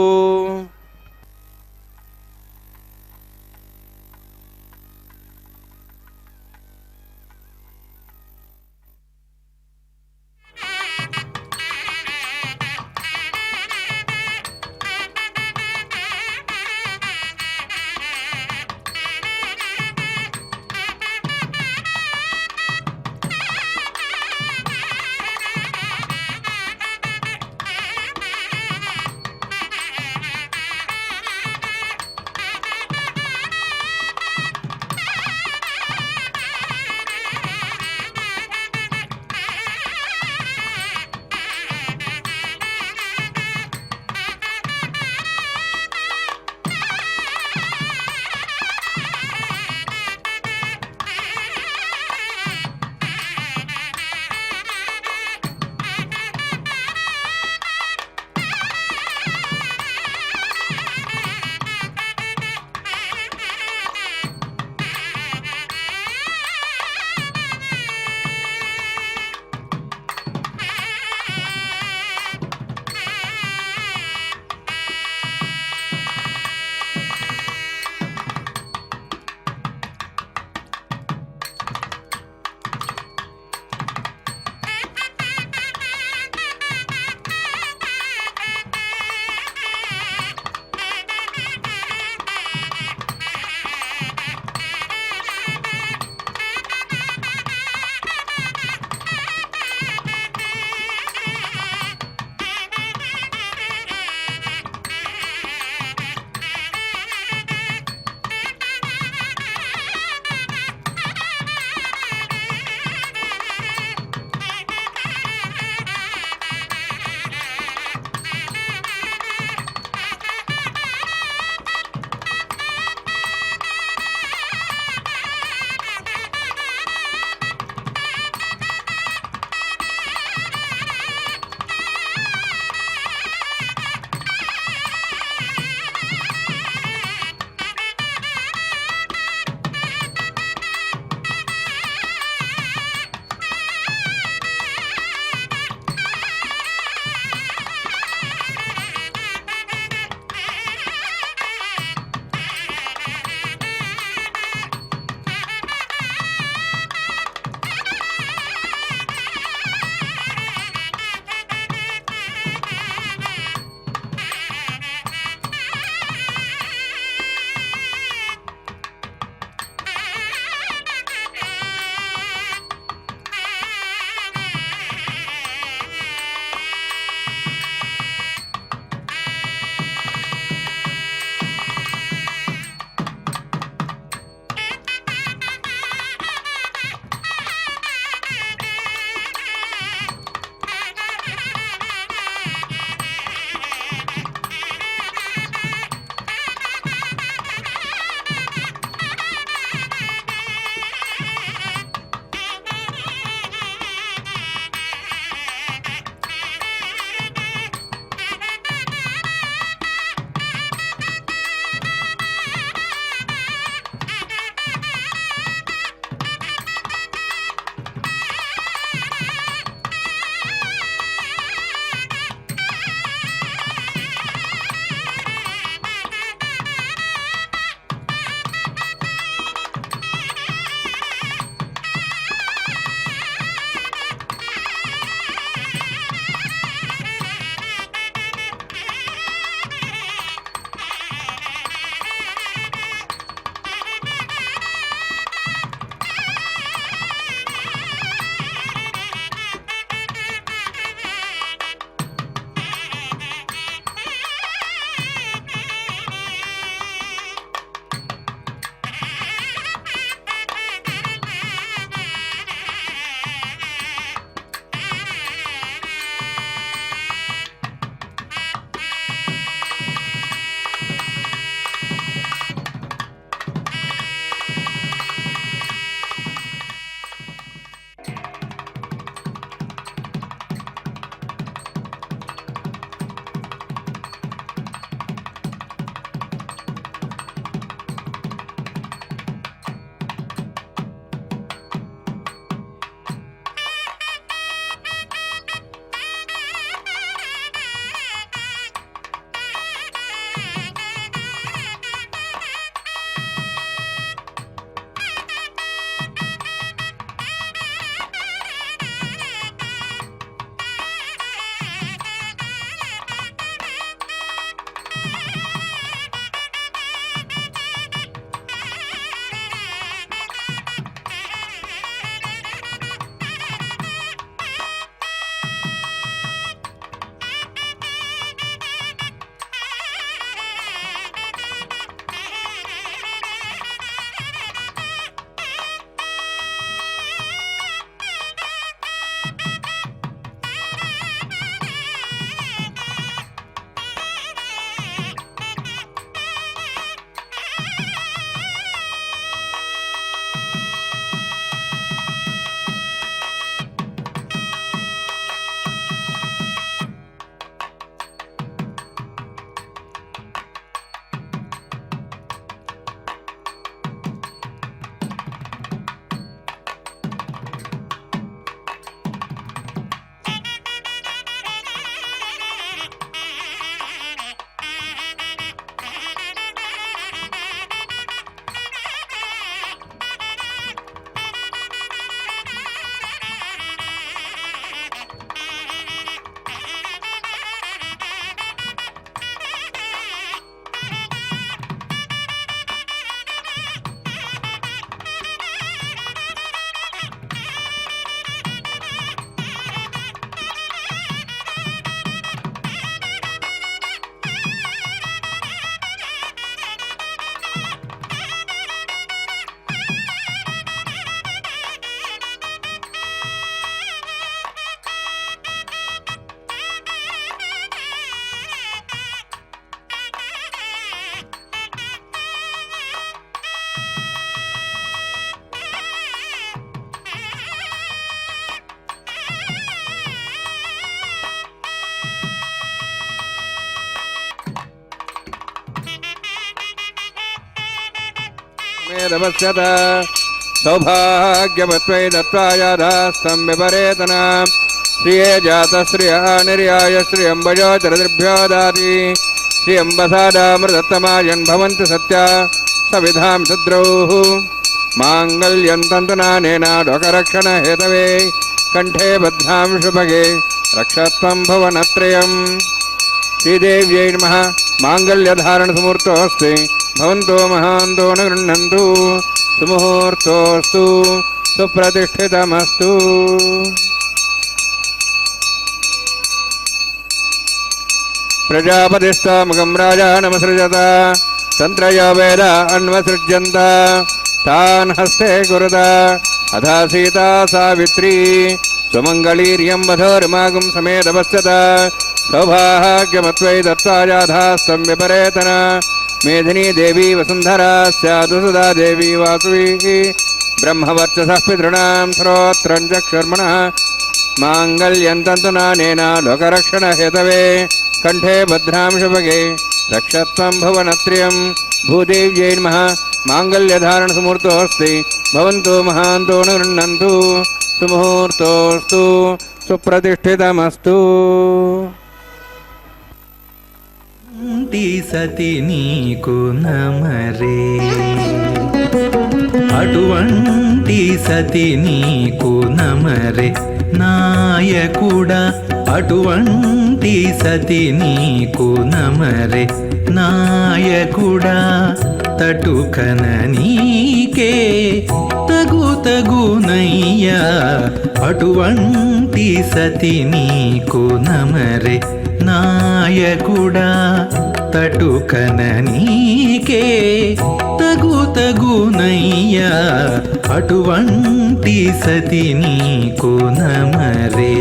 समेदपश्यत सौभाग्यवत्वै दत्त्वा याधास्तं विपरेतन श्रिये जातश्रिय निर्याय श्रियम्बजो चरदिभ्यो दाति श्रियम्बसादामृतत्तमायन् भवन्ति सत्या सविधां सद्रौः माङ्गल्यं तन्तुनानेन लोकरक्षणहेतवे कंठे बद्धां शुभगे रक्षत्वं भुवनत्रयम् श्रीदेव्यै नमः माङ्गल्यधारणसमुहूर्तोऽस्ति भवन्तो महान्तो न गृह्णन्तु सुमुहूर्तोऽस्तु सुप्रतिष्ठितमस्तु प्रजापतिस्तामुखं राजानमसृजत तन्त्रयो वेद अन्वसृज्यन्त तान् हस्ते कुरुत अथा सीता सावित्री सुमङ्गलीर्यं वधूर्मागुं समेतपश्यत सौभाग्यमत्वै दत्त्वा याधास्तं विपरेतन मेदिनी देवी वसुन्धरा स्यादु सुधा देवी वासवी ब्रह्मवर्चसः पितॄणां श्रोत्रं चक्षुर्मणः माङ्गल्यं तन्तुनानेन लोकरक्षणहेतवे कंठे भद्रां शुभगे रक्षत्वं भुवनत्रयं भूदेव्यै नमः माङ्गल्यधारणसमुहूर्तोऽस्ति भवन्तु महान्तो न गृह्णन्तु सुमुहूर्तोऽस्तु सुप्रतिष्ठितमस्तु सति नीकु नमरे అటువంటి సతి నీకు నమరే నాయకుడా అటువంటి సతి నీకు నమరే నాయకుడా తటుకన నీకే తగునయ్యా అటువంటి సతి నీకు నమరే నాయకుడా తటుకన నీకే తగునయ్యా అటువంటి సతి నీకు నమరే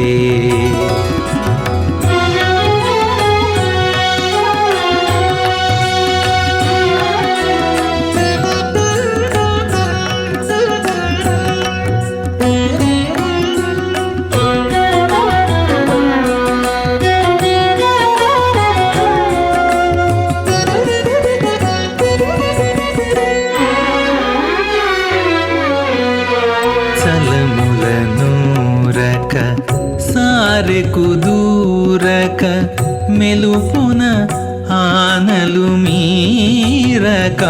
కుదూరక మెలుపున ఆనలు మీరక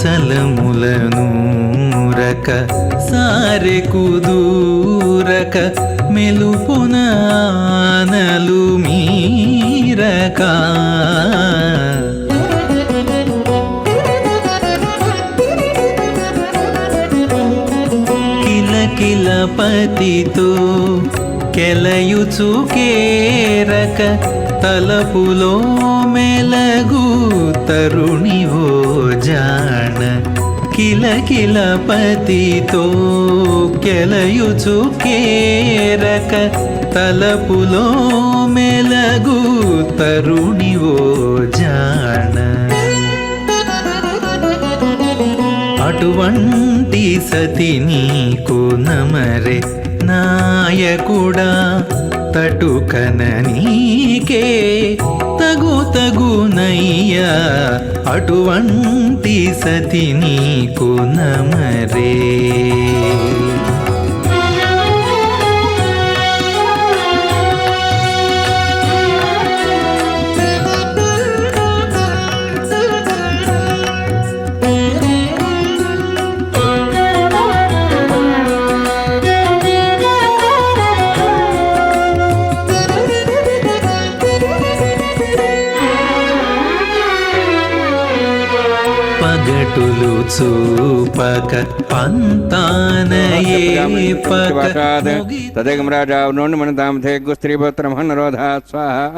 చలములనూరక సారె కుదూరక మెలుపున ఆనలు మీరక కిల పతితో కెలయుచు కేరక తలపులో మెలగు తరుణివో జాణ కిల పతితో కెలయుచు కేరక తలపులో మెలగు తరుణివో జాణ అటువంటి సతి నీకు నమరే నాయకుడా తటుకన నీకే తగునయ్యా అటువంటి సతి నీకు నమరే పగటులు చూపక పంతానయే తదేకం రాజావునోండి మన తామధేగు స్త్రీపుత్రమహనరోధా స్వాహ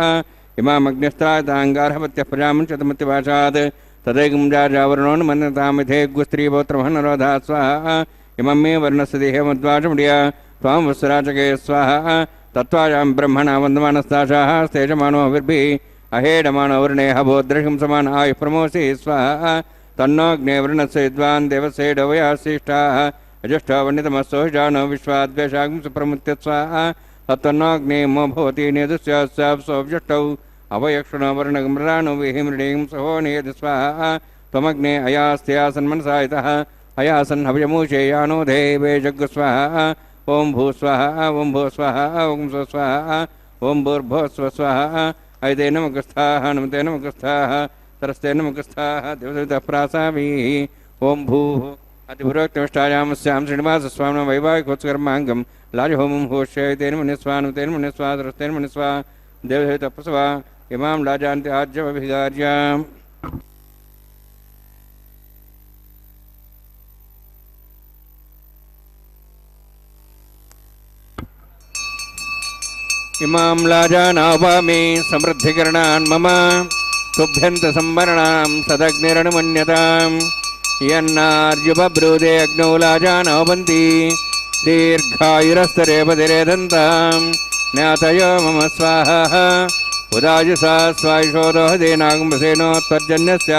ఇమామగ్నిస్త్రాతాంగార్హపత్య ప్రజాముంచతమతి భాషాత్ తదేకం రాజావరుణోండి మన తామధేగు స్త్రీపుత్రమహనరోధా స్వాహ ఇమం మే వర్ణస్య దేహమద్వాచముడియా త్వాం వత్సరాచకే స్వాహ తత్వాయాం బ్రహ్మణ వందమానస్తాషాః స్తేజమానో విర్భిః అహేడమానో వరుణేః భోద్రహిం సమాన ఆయుః ప్రమోసి స్వాహ तन्नोऽग्ने वरुणस्य विद्वान् देवसेडवयासिष्ठाः अजुष्टो वन्नितमस्तु जानो विश्वाद्वेषागं सुप्रमुत्य स्वाहा तत्तन्नोऽग्ने मो भवति नेदुस्यास्याप्सोऽव्युष्टौ अवयक्षणो वर्णगं मृडाणो विहिमृणीं सहो नेद स्वाहा त्वमग्ने अयास्त्यासन्मनसा यतः अयासन् हवयमूषेयानो देवे जग्स्वाहा ओं भूस्वाहा ओं भूस्वाहा ओं स्वस्वाहा ओं भूर्भुवस्वस्वाहा ऐते नमकस्थाः नमते नमकस्थाः सरस्ते नमकस्थाः देवदेवतः प्रासाभिः ओं भूः अतिपुरोक्तमिष्टायामस्यां श्रीनिवासस्वामिनं वैवाहिकोत्सकर्माङ्गं लाजहोमं होष्यैतेन मुनिस्वा नमतेन मुनिस्वा सरस्तेन मुनिस्वा देवदेवतः प्रसवा इमां लाजान्ति आज्यमभिगार्याम् इमां लाजानावामि समृद्धिकरणान् मम तुभ्यन्तसंवरणां सदग्निरणमन्यतां यन्नार्युबब्रूदे अग्नौ लाजानावन्ति दीर्घायुरस्तरेपतिरेदन्तां ज्ञातयो मम स्वाहा उदायुषा स्वायुषोदोहदेनागुंसेनोत्पर्जन्यस्य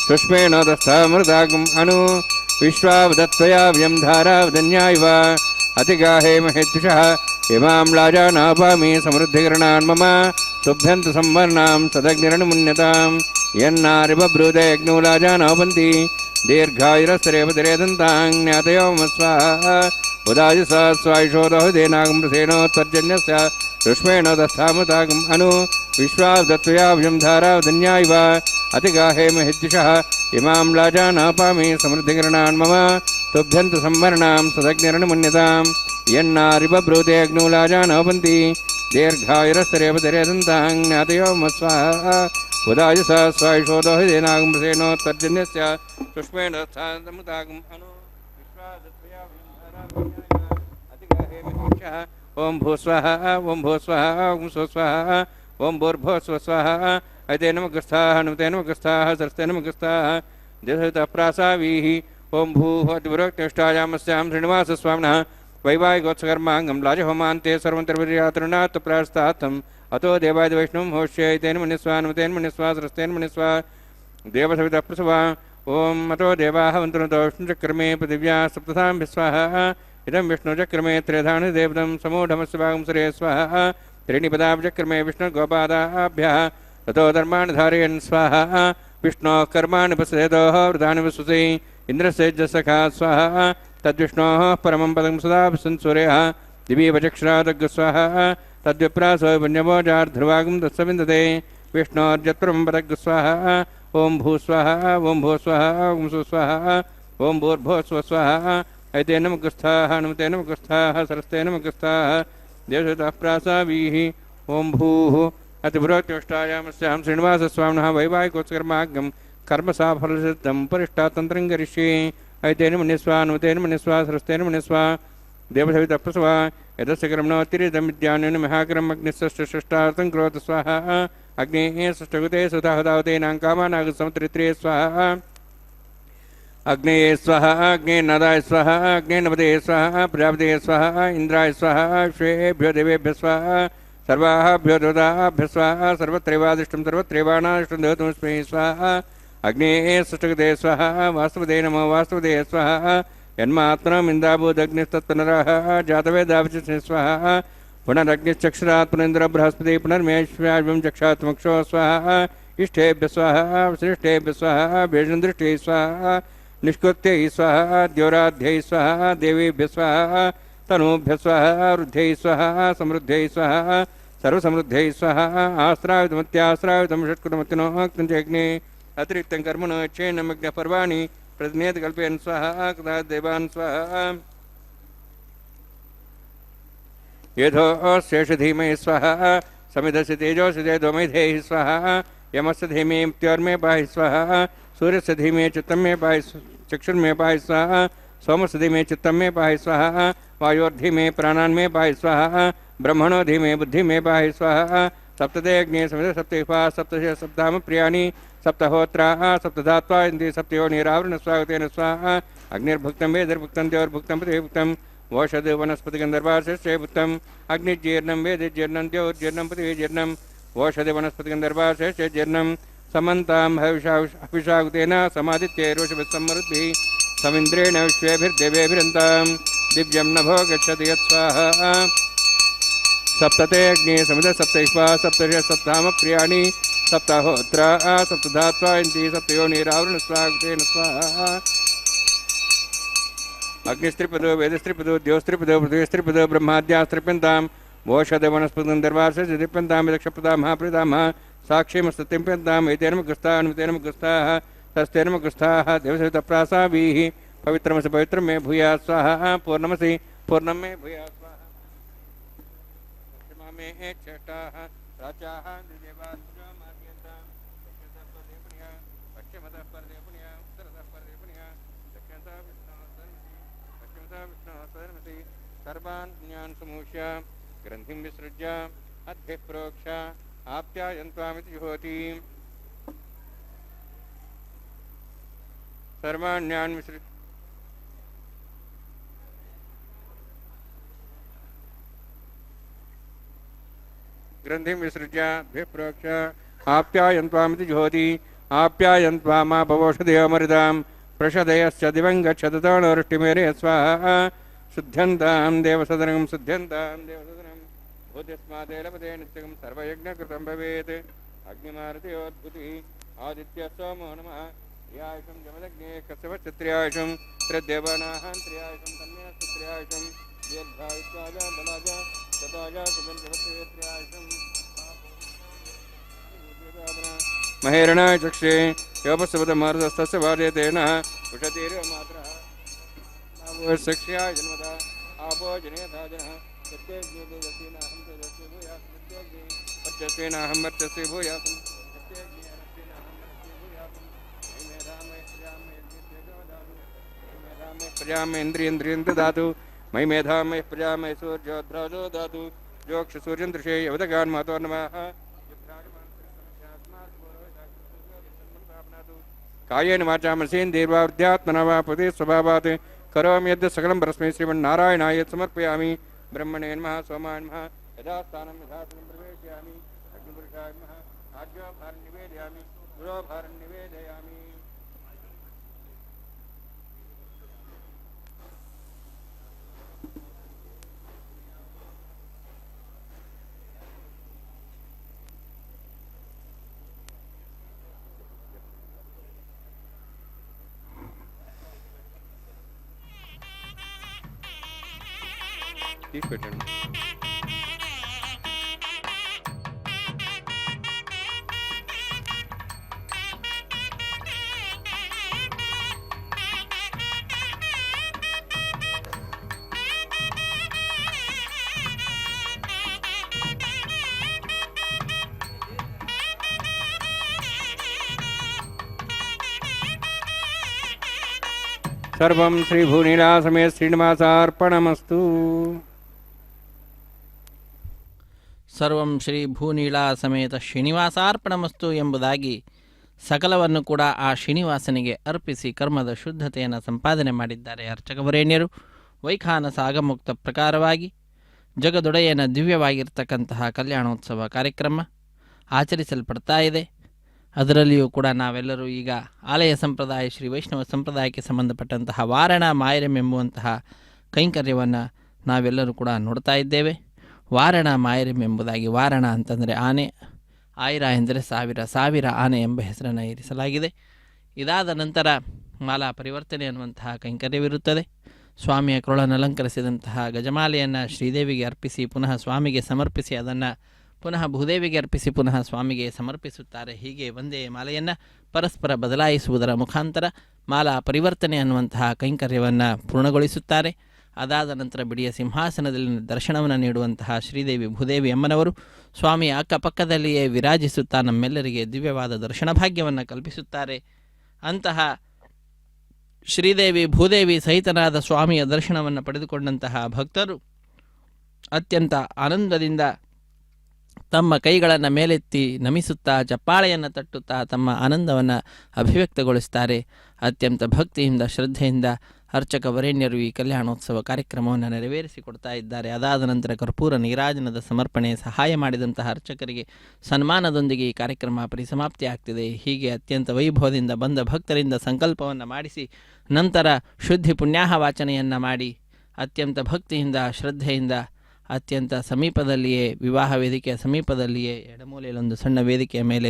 सुष्मेणोदस्थामृतागुम् अनु विश्वावदत्त्वया व्यं धारावदन्यायव अतिगाहे महेद्युषः इमां लाजानापामि समृद्धिकरणान् मम तुभ्यन्तसंवर्णां सदग्निरणमुन्यतां यन्नारिबब्रूदे अग्नौ लाजानावन्ति दीर्घायुरस्तरेपतिरेदन्तां ज्ञातयो मम स्वाहा उदायुषा स्वायुषोदोहदेनागुंसेनोत्पर्जन्यस्य सुष्मेणोदस्थामृतागुम् अनु विश्वावदत्त्वया व्यं धारावदन्यायव अतिगाहे महेद्युषः इमां लाजानापामि समृद्धिकरणान् मम तुभ्यन्तसंवर्णां सदग्निरणमुन्यतां यन्नारिबब्रूते अग्नौ लाजानावन्ति दीर्घायुरस्तरेपतिरेदन्तां ज्ञातयो मम स्वाहा उदायुषा स्वायुषोदोहदेनागुंसेनोत्पर्जन्यस्य सुष्मेणोदस्थामृतागुम् अनु विश्वावदत्त्वया व्यं धारावदन्यायव अतिगाहे महेद्युषः ओं भूस्वाहा ओं भूस्वाहा ओं स्वस्वाहा ओं भूर्भुवस्वस्वाहा ऐते नमकस्थाः नमते नमकस्थाः सरस्ते नमकस्थाः देवदेवतः प्रासावीः ओं भूः अतिपुरोक्तमिष्टायामस्यां श्रीनिवासस्वामिनः वैवाहिकोत्सकर्माङ्गं लाजहोमान्ते सर्वन्तर्विर्यातृणात् प्रास्तार्थम् अतो देवादिवैष्णवं होष्यैतेन मुनिस्वा नमतेन मुनिस्वा सरस्तेन मुनिस्वा देवसवितः प्रसवा ओं अतो देवाः वन्तुनतो विष्णुचक्रमे पृथिव्या सप्तधां स्वाहा इदं विष्णुचक्रमे त्रिधानि देवतं समूढमस्य भागं सरे स्वाहा त्रीणि पदाब्जक्रमे विष्णुगोपादाभ्यः ततो धर्माणि धारयन् स्वाहा विष्णोः कर्माणि पश्येदोः वृतानि वसुसै इन्द्रसेज्जसखा स्वाहा तद्विष्णोः परमं पदं सदा सूर्यः दिवीवचक्षरादग् स्वाहा तद्विप्रासो पुण्यमोजार्ध्रुवागं तत्सविन्दते विष्णोर्जत्परमं पदग् स्वाहा ओं भूस्वाहा ओं भूस्वाहा ओं सुस्वाहा ओं भूर्भुवस्वस्वाहा ऐते नमकस्थाः नमते नमकस्थाः सरस्ते नमकस्थाः देवदेवतः प्रासावीः ओं भूः अतिपुरोक्तमिष्टायामस्यां श्रीनिवासस्वामिनः वैवाहिकोत्सकर्माङ्गं कर्मसाफलसिद्धं परिष्टातन्त्रं करिष्ये ऐतेन मुनिस्वा नमतेन मुनिस्वा सरस्तेन मुनिस्वा देवसवितः प्रसवा यतस्य कर्मणोत्तिरिदं विद्यानेन महाकरम् अग्निश्रेष्ठार्थं करोतु स्वाहा अग्नेः षष्ठगुते सुताहुताहुतेनां कामानागसमुत्रित्रे स्वाहा अग्नेये स्वाहा अग्नेर्नादाय स्वाहा अग्नेर्नपदे स्वाहा प्रजापतये स्वाहा इंद्राय स्वाहा श्वेभ्यो देवेभ्यः स्वाहा सर्वाभ्यो देवताभ्यः स्वाहा सर्वत्रैवादिष्टं सर्वत्रैवानादिष्टं देवतमस्मै स्वाहा अग्नेः षष्ठगते स्वाहा वास्तवदे नमो वास्तवदे स्वाहा यन्मात्मनम् इन्दाभूदग्निस्तत्पुनरः जातवेदावचिष्णे स्वाहा पुनरग्निश्चक्षुरात् पुनरिन्द्र बृहस्पति पुनर्मेश्व्याज्वं चक्षात्मक्षो स्वाहा इष्टेभ्यः स्वाहा श्रेष्ठेभ्यः स्वाहा भेषणदृष्टिः स्वाहा निष्कृत्यै स्वाहा द्योराध्यै स्वाहा देवीभ्यः स्वाहा तनूभ्यः स्वाहा वृद्ध्यै स्वाहा समृद्ध्यै स्वाहा सर्वसमृद्ध्यै स्वाहा आस्त्रायुधमत्यास्त्रायुधं षट्कुटमतिनोः क्तञ्चैग्ने अतिरिक्तं कर्मणो चेन्नमग्नपर्वाणि प्रतिनियत कल्पयन् स्वाहा कदा देवान् स्वाहा यथो शेष धीमहि स्वाहा समिधस्य तेजोस्य तेजोमेधेहि स्वाहा यमस्य धीमे मृत्योर्मे पाहि स्वाहा सूर्यस्य धीमे चित्तं मे पाहि चक्षुर्मे पाहि स्वाहा सोमस्य धीमे चित्तं मे पाहि स्वाहा वायोर्धीमे प्राणान् मे पाहि स्वाहा ब्रह्मणो धीमे बुद्धि मे पाहि स्वाहा सप्तते अग्ने समिध सप्तैफा सप्तश सप्ताम प्रियाणि सप्तहोत्राः सप्तधात्वा इन्द्रिय सप्तयोनिरावृण स्वागतेन स्वाहा अग्निर्भुक्तं वेदिर्भुक्तं द्योर्भुक्तं पृथिवीभुक्तं वोषध वनस्पतिगन्धर्वाशे भुक्तम् अग्निजीर्णं वेदिजीर्णं द्योर्जीर्णं पृथिवीजीर्णं वोषध वनस्पतिगन्धर्वाशे जीर्णं समन्तां हविषाहुतेन समादित्यैरोषभिस्समृद्भिः समिन्द्रेण विश्वेभिर्देवेभिरन्तां दिव्यं नभो गच्छति यत्स्वाहा सप्तते अग्ने समिध सप्तैष्वा सप्तश सप्ताम प्रियाणि सप्तहोत्रा सप्तधात्वा इंति सप्तयोनिरावृण स्वागतेन स्वाहा अग्निस्त्रिपदो वेदस्त्रिपदो द्योस्त्रिपदो पृथ्वीस्त्रिपदो ब्रह्माद्यास्त्रिप्यन्ताम् ओषध वनस्पतिं दर्वार्षदिप्यन्तां दक्षप्रदा महाप्रदामः साक्षीमस्ततिम्प्यन्ताम् एतेनमुखस्ताः तस्तेनमुखस्ताः देवसवितप्रासाभिः पवित्रमसि पवित्रं मे भूयात् स्वाहा पूर्णमसि पूर्णं मे भूयात् स्वाहा मे चेष्टाः राचाः द्विदेवात्मजामार्यन्ताम् पश्चिमतः परदे पुण्या उत्तरतः परदे पुण्या दक्षिणतः विष्णुः स्वधर्मसि सर्वान् पुण्यान् समूह्य ग्रन्थिं विसृज्य अद्भिः प्रोक्ष आप्यायन्त्वामिति जुहोति सर्वाण्यान् विसृज्य ग्रन्थिं विसृज्य अद्भिः प्रोक्ष आप्यायन्त्वामिति जुहोति आप्यायन्त्वामापवोषधेयमृतां प्रषदयश्च दिवं गच्छततोणवृष्टिमेरे स्वाहा शुद्ध्यन्तां देवसदनं शुद्ध्यन्तां देवसदनं भूतिस्मादेलपदे नित्यं सर्वयज्ञकृतं भवेत् अग्निमारुतयोद्भुतिः आदित्य सोमो नमः त्र्यायुषं जमदग्ने कश्यपश्चत्र्यायुषं त्रिदेवानां त्र्यायुषं तन्मेनस्तु त्र्यायुषं दीर्घायुष्याजा बलाजा सदाजा सुगन्धवत्ते त्र्यायुषं महेरणाय चक्षे योपस्वतमार्दस्तस्य वार्यतेन उषतीर्मात्रः सक्ष्याय जन्मदा आपो जनेधा जनः सत्यज्ञे तेजस्विनाहं तेजस्वी भूयात् सत्यज्ञे वर्चस्विनाहं वर्चस्वी भूयात् सत्यज्ञे रस्विनाहं रस्वी भूयात् मयि मेधामय इन्द्रियेन्द्रियं ददातु मयि मेधामय प्रजामय सूर्योद्राजो ददातु जोक्षसूर्यं दृशे यवदगान् मातो नमः कायेन वाचा मनसेन्द्रियैर्वाध्यात्मना वा पुते स्वभावात् करोमि यद् सकलं परस्मै श्रीमन्नारायणाय समर्पयामि ब्रह्मणे नमः सोमाय नमः यथास्थानं यथास्थानं प्रवेशयामि अग्निपुरुषाय नमः आज्ञाभारं निवेदयामि गुरोभारं निवेदयामि తీసి పెట్టండి सर्वं श्रीभूनीलासमेत श्रीनिवासार्पणमस्तु ಸರ್ವಂ ಶ್ರೀ ಭೂನೀಳಾ ಸಮೇತ ಶ್ರೀನಿವಾಸಾರ್ಪಣಮಸ್ತು ಎಂಬುದಾಗಿ ಸಕಲವನ್ನು ಕೂಡ ಆ ಶ್ರೀನಿವಾಸನಿಗೆ ಅರ್ಪಿಸಿ ಕರ್ಮದ ಶುದ್ಧತೆಯನ್ನು ಸಂಪಾದನೆ ಮಾಡಿದ್ದಾರೆ ಅರ್ಚಕವರೇಣ್ಯರು. ವೈಖಾನಸ ಆಗಮುಕ್ತ ಪ್ರಕಾರವಾಗಿ ಜಗದೊಡೆಯನ ದಿವ್ಯವಾಗಿರ್ತಕ್ಕಂತಹ ಕಲ್ಯಾಣೋತ್ಸವ ಕಾರ್ಯಕ್ರಮ ಆಚರಿಸಲ್ಪಡ್ತಾ ಇದೆ. ಅದರಲ್ಲಿಯೂ ಕೂಡ ನಾವೆಲ್ಲರೂ ಈಗ ಆಲಯ ಸಂಪ್ರದಾಯ ಶ್ರೀ ವೈಷ್ಣವ ಸಂಪ್ರದಾಯಕ್ಕೆ ಸಂಬಂಧಪಟ್ಟಂತಹ ವಾರಣ ಮಾಯರಂ ಎಂಬುವಂತಹ ಕೈಂಕರ್ಯವನ್ನು ನಾವೆಲ್ಲರೂ ಕೂಡ ನೋಡ್ತಾ ಇದ್ದೇವೆ. ವಾರಣ ಮಾಯರಂ ಎಂಬುದಾಗಿ, ವಾರಣ ಅಂತಂದರೆ ಆನೆ, ಆಯಿರ ಎಂದರೆ ಸಾವಿರ, ಸಾವಿರ ಆನೆ ಎಂಬ ಹೆಸರನ್ನು ಇರಿಸಲಾಗಿದೆ. ಇದಾದ ನಂತರ ಮಾಲಾ ಪರಿವರ್ತನೆ ಅನ್ನುವಂತಹ ಕೈಂಕರ್ಯವಿರುತ್ತದೆ. ಸ್ವಾಮಿಯ ಕೊರಳನ್ನು ಅಲಂಕರಿಸಿದಂತಹ ಗಜಮಾಲೆಯನ್ನು ಶ್ರೀದೇವಿಗೆ ಅರ್ಪಿಸಿ ಪುನಃ ಸ್ವಾಮಿಗೆ ಸಮರ್ಪಿಸಿ ಅದನ್ನು ಪುನಃ ಭೂದೇವಿಗೆ ಅರ್ಪಿಸಿ ಪುನಃ ಸ್ವಾಮಿಗೆ ಸಮರ್ಪಿಸುತ್ತಾರೆ. ಹೀಗೆ ಒಂದೇ ಮಾಲೆಯನ್ನು ಪರಸ್ಪರ ಬದಲಾಯಿಸುವುದರ ಮುಖಾಂತರ ಮಾಲಾ ಪರಿವರ್ತನೆ ಅನ್ನುವಂತಹ ಕೈಂಕರ್ಯವನ್ನು ಪೂರ್ಣಗೊಳಿಸುತ್ತಾರೆ. ಅದಾದ ನಂತರ ಬಿಡಿಯ ಸಿಂಹಾಸನದಲ್ಲಿ ದರ್ಶನವನ್ನು ನೀಡುವಂತಹ ಶ್ರೀದೇವಿ ಭೂದೇವಿ ಅಮ್ಮನವರು ಸ್ವಾಮಿಯ ಅಕ್ಕಪಕ್ಕದಲ್ಲಿಯೇ ವಿರಾಜಿಸುತ್ತಾ ನಮ್ಮೆಲ್ಲರಿಗೆ ದಿವ್ಯವಾದ ದರ್ಶನ ಭಾಗ್ಯವನ್ನು ಕಲ್ಪಿಸುತ್ತಾರೆ. ಅಂತಹ ಶ್ರೀದೇವಿ ಭೂದೇವಿ ಸಹಿತನಾದ ಸ್ವಾಮಿಯ ದರ್ಶನವನ್ನು ಪಡೆದುಕೊಂಡಂತಹ ಭಕ್ತರು ಅತ್ಯಂತ ಆನಂದದಿಂದ ತಮ್ಮ ಕೈಗಳನ್ನು ಮೇಲೆತ್ತಿ ನಮಿಸುತ್ತಾ ಚಪ್ಪಾಳೆಯನ್ನು ತಟ್ಟುತ್ತಾ ತಮ್ಮ ಆನಂದವನ್ನು ಅಭಿವ್ಯಕ್ತಗೊಳಿಸುತ್ತಾರೆ. ಅತ್ಯಂತ ಭಕ್ತಿಯಿಂದ ಶ್ರದ್ಧೆಯಿಂದ ಅರ್ಚಕ ವರೇಣ್ಯರು ಈ ಕಲ್ಯಾಣೋತ್ಸವ ಕಾರ್ಯಕ್ರಮವನ್ನು ನೆರವೇರಿಸಿಕೊಡ್ತಾ ಇದ್ದಾರೆ. ಅದಾದ ನಂತರ ಕರ್ಪೂರ ನೀರಾಜನದ ಸಮರ್ಪಣೆ ಸಹಾಯ ಮಾಡಿದಂತಹ ಅರ್ಚಕರಿಗೆ ಸನ್ಮಾನದೊಂದಿಗೆ ಈ ಕಾರ್ಯಕ್ರಮ ಪರಿಸಮಾಪ್ತಿ ಆಗ್ತಿದೆ. ಹೀಗೆ ಅತ್ಯಂತ ವೈಭವದಿಂದ ಬಂದ ಭಕ್ತರಿಂದ ಸಂಕಲ್ಪವನ್ನು ಮಾಡಿಸಿ ನಂತರ ಶುದ್ಧಿ ಪುಣ್ಯಾಹ ವಾಚನೆಯನ್ನು ಮಾಡಿ ಅತ್ಯಂತ ಭಕ್ತಿಯಿಂದ ಶ್ರದ್ಧೆಯಿಂದ ಅತ್ಯಂತ ಸಮೀಪದಲ್ಲಿಯೇ ವಿವಾಹ ವೇದಿಕೆಯ ಸಮೀಪದಲ್ಲಿಯೇ ಎಡಮೂಲೆಯಲ್ಲೊಂದು ಸಣ್ಣ ವೇದಿಕೆಯ ಮೇಲೆ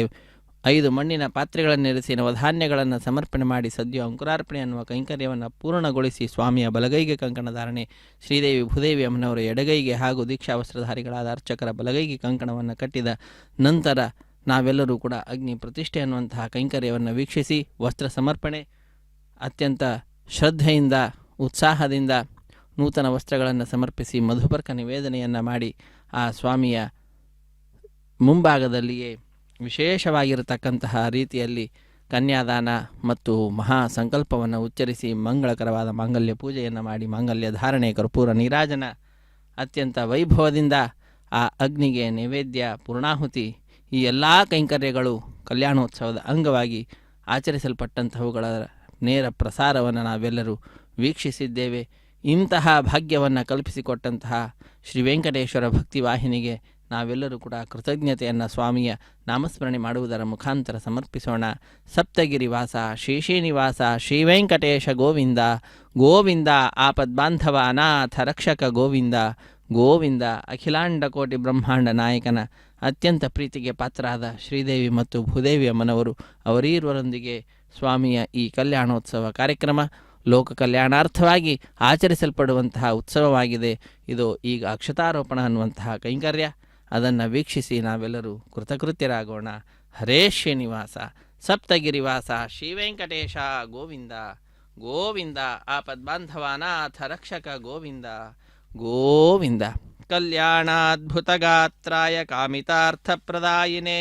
5 ಮಣ್ಣಿನ ಪಾತ್ರೆಗಳನ್ನಿರಿಸಿ ನವಧಾನ್ಯಗಳನ್ನು ಸಮರ್ಪಣೆ ಮಾಡಿ ಸದ್ಯ ಅಂಕುರಾರ್ಪಣೆ ಅನ್ನುವ ಕೈಂಕರ್ಯವನ್ನು ಪೂರ್ಣಗೊಳಿಸಿ ಸ್ವಾಮಿಯ ಬಲಗೈಗೆ ಕಂಕಣಧಾರಣೆ, ಶ್ರೀದೇವಿ ಭೂದೇವಿ ಅಮ್ಮನವರ ಎಡಗೈಗೆ ಹಾಗೂ ದೀಕ್ಷಾ ವಸ್ತ್ರಧಾರಿಗಳಾದ ಅರ್ಚಕರ ಬಲಗೈಗೆ ಕಂಕಣವನ್ನು ಕಟ್ಟಿದ ನಂತರ ನಾವೆಲ್ಲರೂ ಕೂಡ ಅಗ್ನಿ ಪ್ರತಿಷ್ಠೆ ಅನ್ನುವಂತಹ ಕೈಂಕರ್ಯವನ್ನು ವೀಕ್ಷಿಸಿ ವಸ್ತ್ರ ಸಮರ್ಪಣೆ ಅತ್ಯಂತ ಶ್ರದ್ಧೆಯಿಂದ ಉತ್ಸಾಹದಿಂದ ನೂತನ ವಸ್ತ್ರಗಳನ್ನು ಸಮರ್ಪಿಸಿ ಮಧುಪರ್ಕ ನಿವೇದನೆಯನ್ನು ಮಾಡಿ ಆ ಸ್ವಾಮಿಯ ಮುಂಭಾಗದಲ್ಲಿಯೇ ವಿಶೇಷವಾಗಿರತಕ್ಕಂತಹ ರೀತಿಯಲ್ಲಿ ಕನ್ಯಾದಾನ ಮತ್ತು ಮಹಾ ಸಂಕಲ್ಪವನ್ನು ಉಚ್ಚರಿಸಿ ಮಂಗಳಕರವಾದ ಮಾಂಗಲ್ಯ ಪೂಜೆಯನ್ನು ಮಾಡಿ ಮಾಂಗಲ್ಯ ಧಾರಣೆ, ಕರ್ಪೂರ ನೀರಾಜನ ಅತ್ಯಂತ ವೈಭವದಿಂದ ಆ ಅಗ್ನಿಗೆ ನೈವೇದ್ಯ, ಪೂರ್ಣಾಹುತಿ ಈ ಎಲ್ಲ ಕೈಂಕರ್ಯಗಳು ಕಲ್ಯಾಣೋತ್ಸವದ ಅಂಗವಾಗಿ ಆಚರಿಸಲ್ಪಟ್ಟಂತಹವುಗಳ ನೇರ ಪ್ರಸಾರವನ್ನು ನಾವೆಲ್ಲರೂ ವೀಕ್ಷಿಸಿದ್ದೇವೆ. ಇಂತಹ ಭಾಗ್ಯವನ್ನು ಕಲ್ಪಿಸಿಕೊಟ್ಟಂತಹ ಶ್ರೀ ವೆಂಕಟೇಶ್ವರ ಭಕ್ತಿವಾಹಿನಿಗೆ ನಾವೆಲ್ಲರೂ ಕೂಡ ಕೃತಜ್ಞತೆಯನ್ನು ಸ್ವಾಮಿಯ ನಾಮಸ್ಮರಣೆ ಮಾಡುವುದರ ಮುಖಾಂತರ ಸಮರ್ಪಿಸೋಣ. ಸಪ್ತಗಿರಿವಾಸ ಶೇಷೀನಿವಾಸ ಶ್ರೀ ವೆಂಕಟೇಶ ಗೋವಿಂದ ಗೋವಿಂದ, ಆಪದ್ಬಾಂಧವ ಅನಾಥ ರಕ್ಷಕ ಗೋವಿಂದ ಗೋವಿಂದ. ಅಖಿಲಾಂಡ ಕೋಟಿ ಬ್ರಹ್ಮಾಂಡ ನಾಯಕನ ಅತ್ಯಂತ ಪ್ರೀತಿಗೆ ಪಾತ್ರರಾದ ಶ್ರೀದೇವಿ ಮತ್ತು ಭೂದೇವಿ ಅಮ್ಮನವರು ಅವರೀರ್ವರೊಂದಿಗೆ ಸ್ವಾಮಿಯ ಈ ಕಲ್ಯಾಣೋತ್ಸವ ಕಾರ್ಯಕ್ರಮ ಲೋಕ ಕಲ್ಯಾಣಾರ್ಥವಾಗಿ ಆಚರಿಸಲ್ಪಡುವಂತಹ ಉತ್ಸವವಾಗಿದೆ. ಇದು ಈಗ ಅಕ್ಷತಾರೋಪಣ ಅನ್ನುವಂತಹ ಕೈಂಕರ್ಯ. ಅದನ್ನು ವೀಕ್ಷಿಸಿ ನಾವೆಲ್ಲರೂ ಕೃತಕೃತ್ಯರಾಗೋಣ. ಹರೇ ಶ್ರೀನಿವಾಸ ಸಪ್ತಗಿರಿವಾಸ ಶ್ರೀ ವೆಂಕಟೇಶ ಗೋವಿಂದ ಗೋವಿಂದ, ಆಪದ್ಬಾಂಧವ ಅನಾಥ ರಕ್ಷಕ ಗೋವಿಂದ ಗೋವಿಂದ. ಕಲ್ಯಾಣಾದ್ಭುತಗಾತ್ರಾಯ ಕಾಮಿತಾರ್ಥಪ್ರದಾಯಿನೇ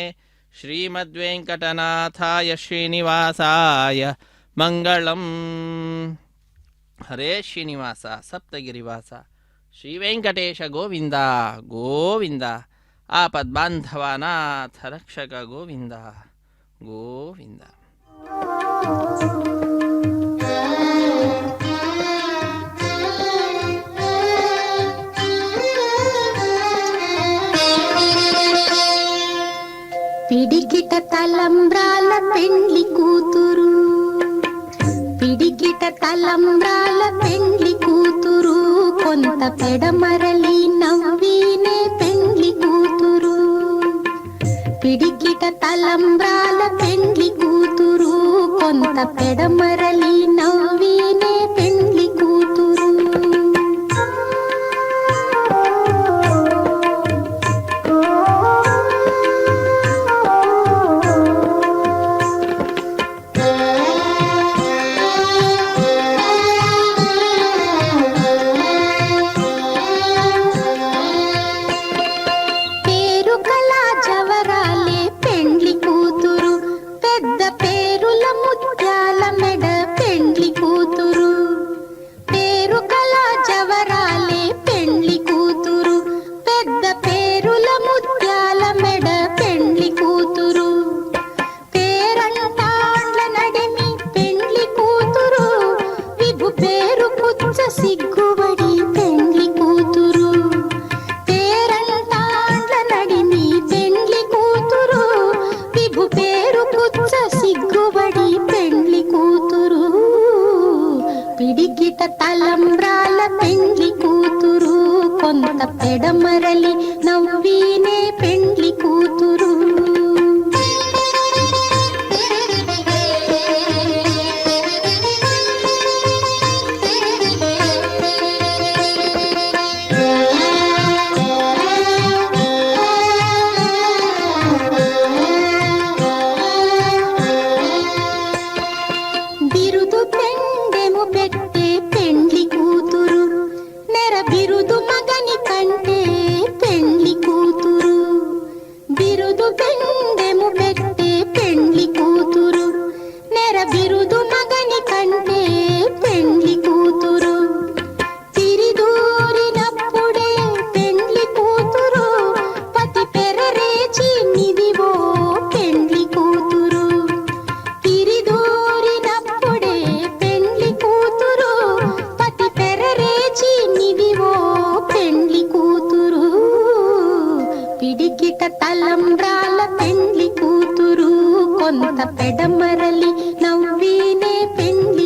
ಶ್ರೀಮದ್ವೆಂಕಟನಾಥಾಯ ಶ್ರೀನಿವಾಸಾಯ ಮಂಗಳಂ. ಹರೇ ಶ್ರೀನಿವಾಸ ಸಪ್ತಗಿರಿವಾಸ ಶ್ರೀ ವೆಂಕಟೇಶ ಗೋವಿಂದ ಗೋವಿಂದ, ಆಪದ್ಬಾಂಧವ ಅನಾಥ ರಕ್ಷಕ ಗೋವಿಂದ ಗೋವಿಂದ. పిడికిట తలంబ్రాల పెండ్లి కూతురు, పిడికిట తలంబ్రాల పెండ్లి కూతురు, కొంత పెడమరలి నవ్వినే పెండ్లి కూతురు. పిడికిట తలంబ్రాల పెండ్లి కూతురు, కొంత పెడమరలి నవ్వినే పెండ్లి కూతురు. సిగ్గుబడి పెండ్లి కూతురు, పేరంటాండ్ల నడిమి పెండ్లి కూతురు, విభు పేరు కుచ్చ సిగ్గుబడి పెండ్లి కూతురు. పిడికిట తలంబ్రాల పెండ్లి కూతురు, కొంత పెడమరలి నవ్వినే పెండ్లి కూతురు. తలంబ్రాల పెండ్లి కూతురు, కొంత పెడమరలి నవ్వినే పెండ్లి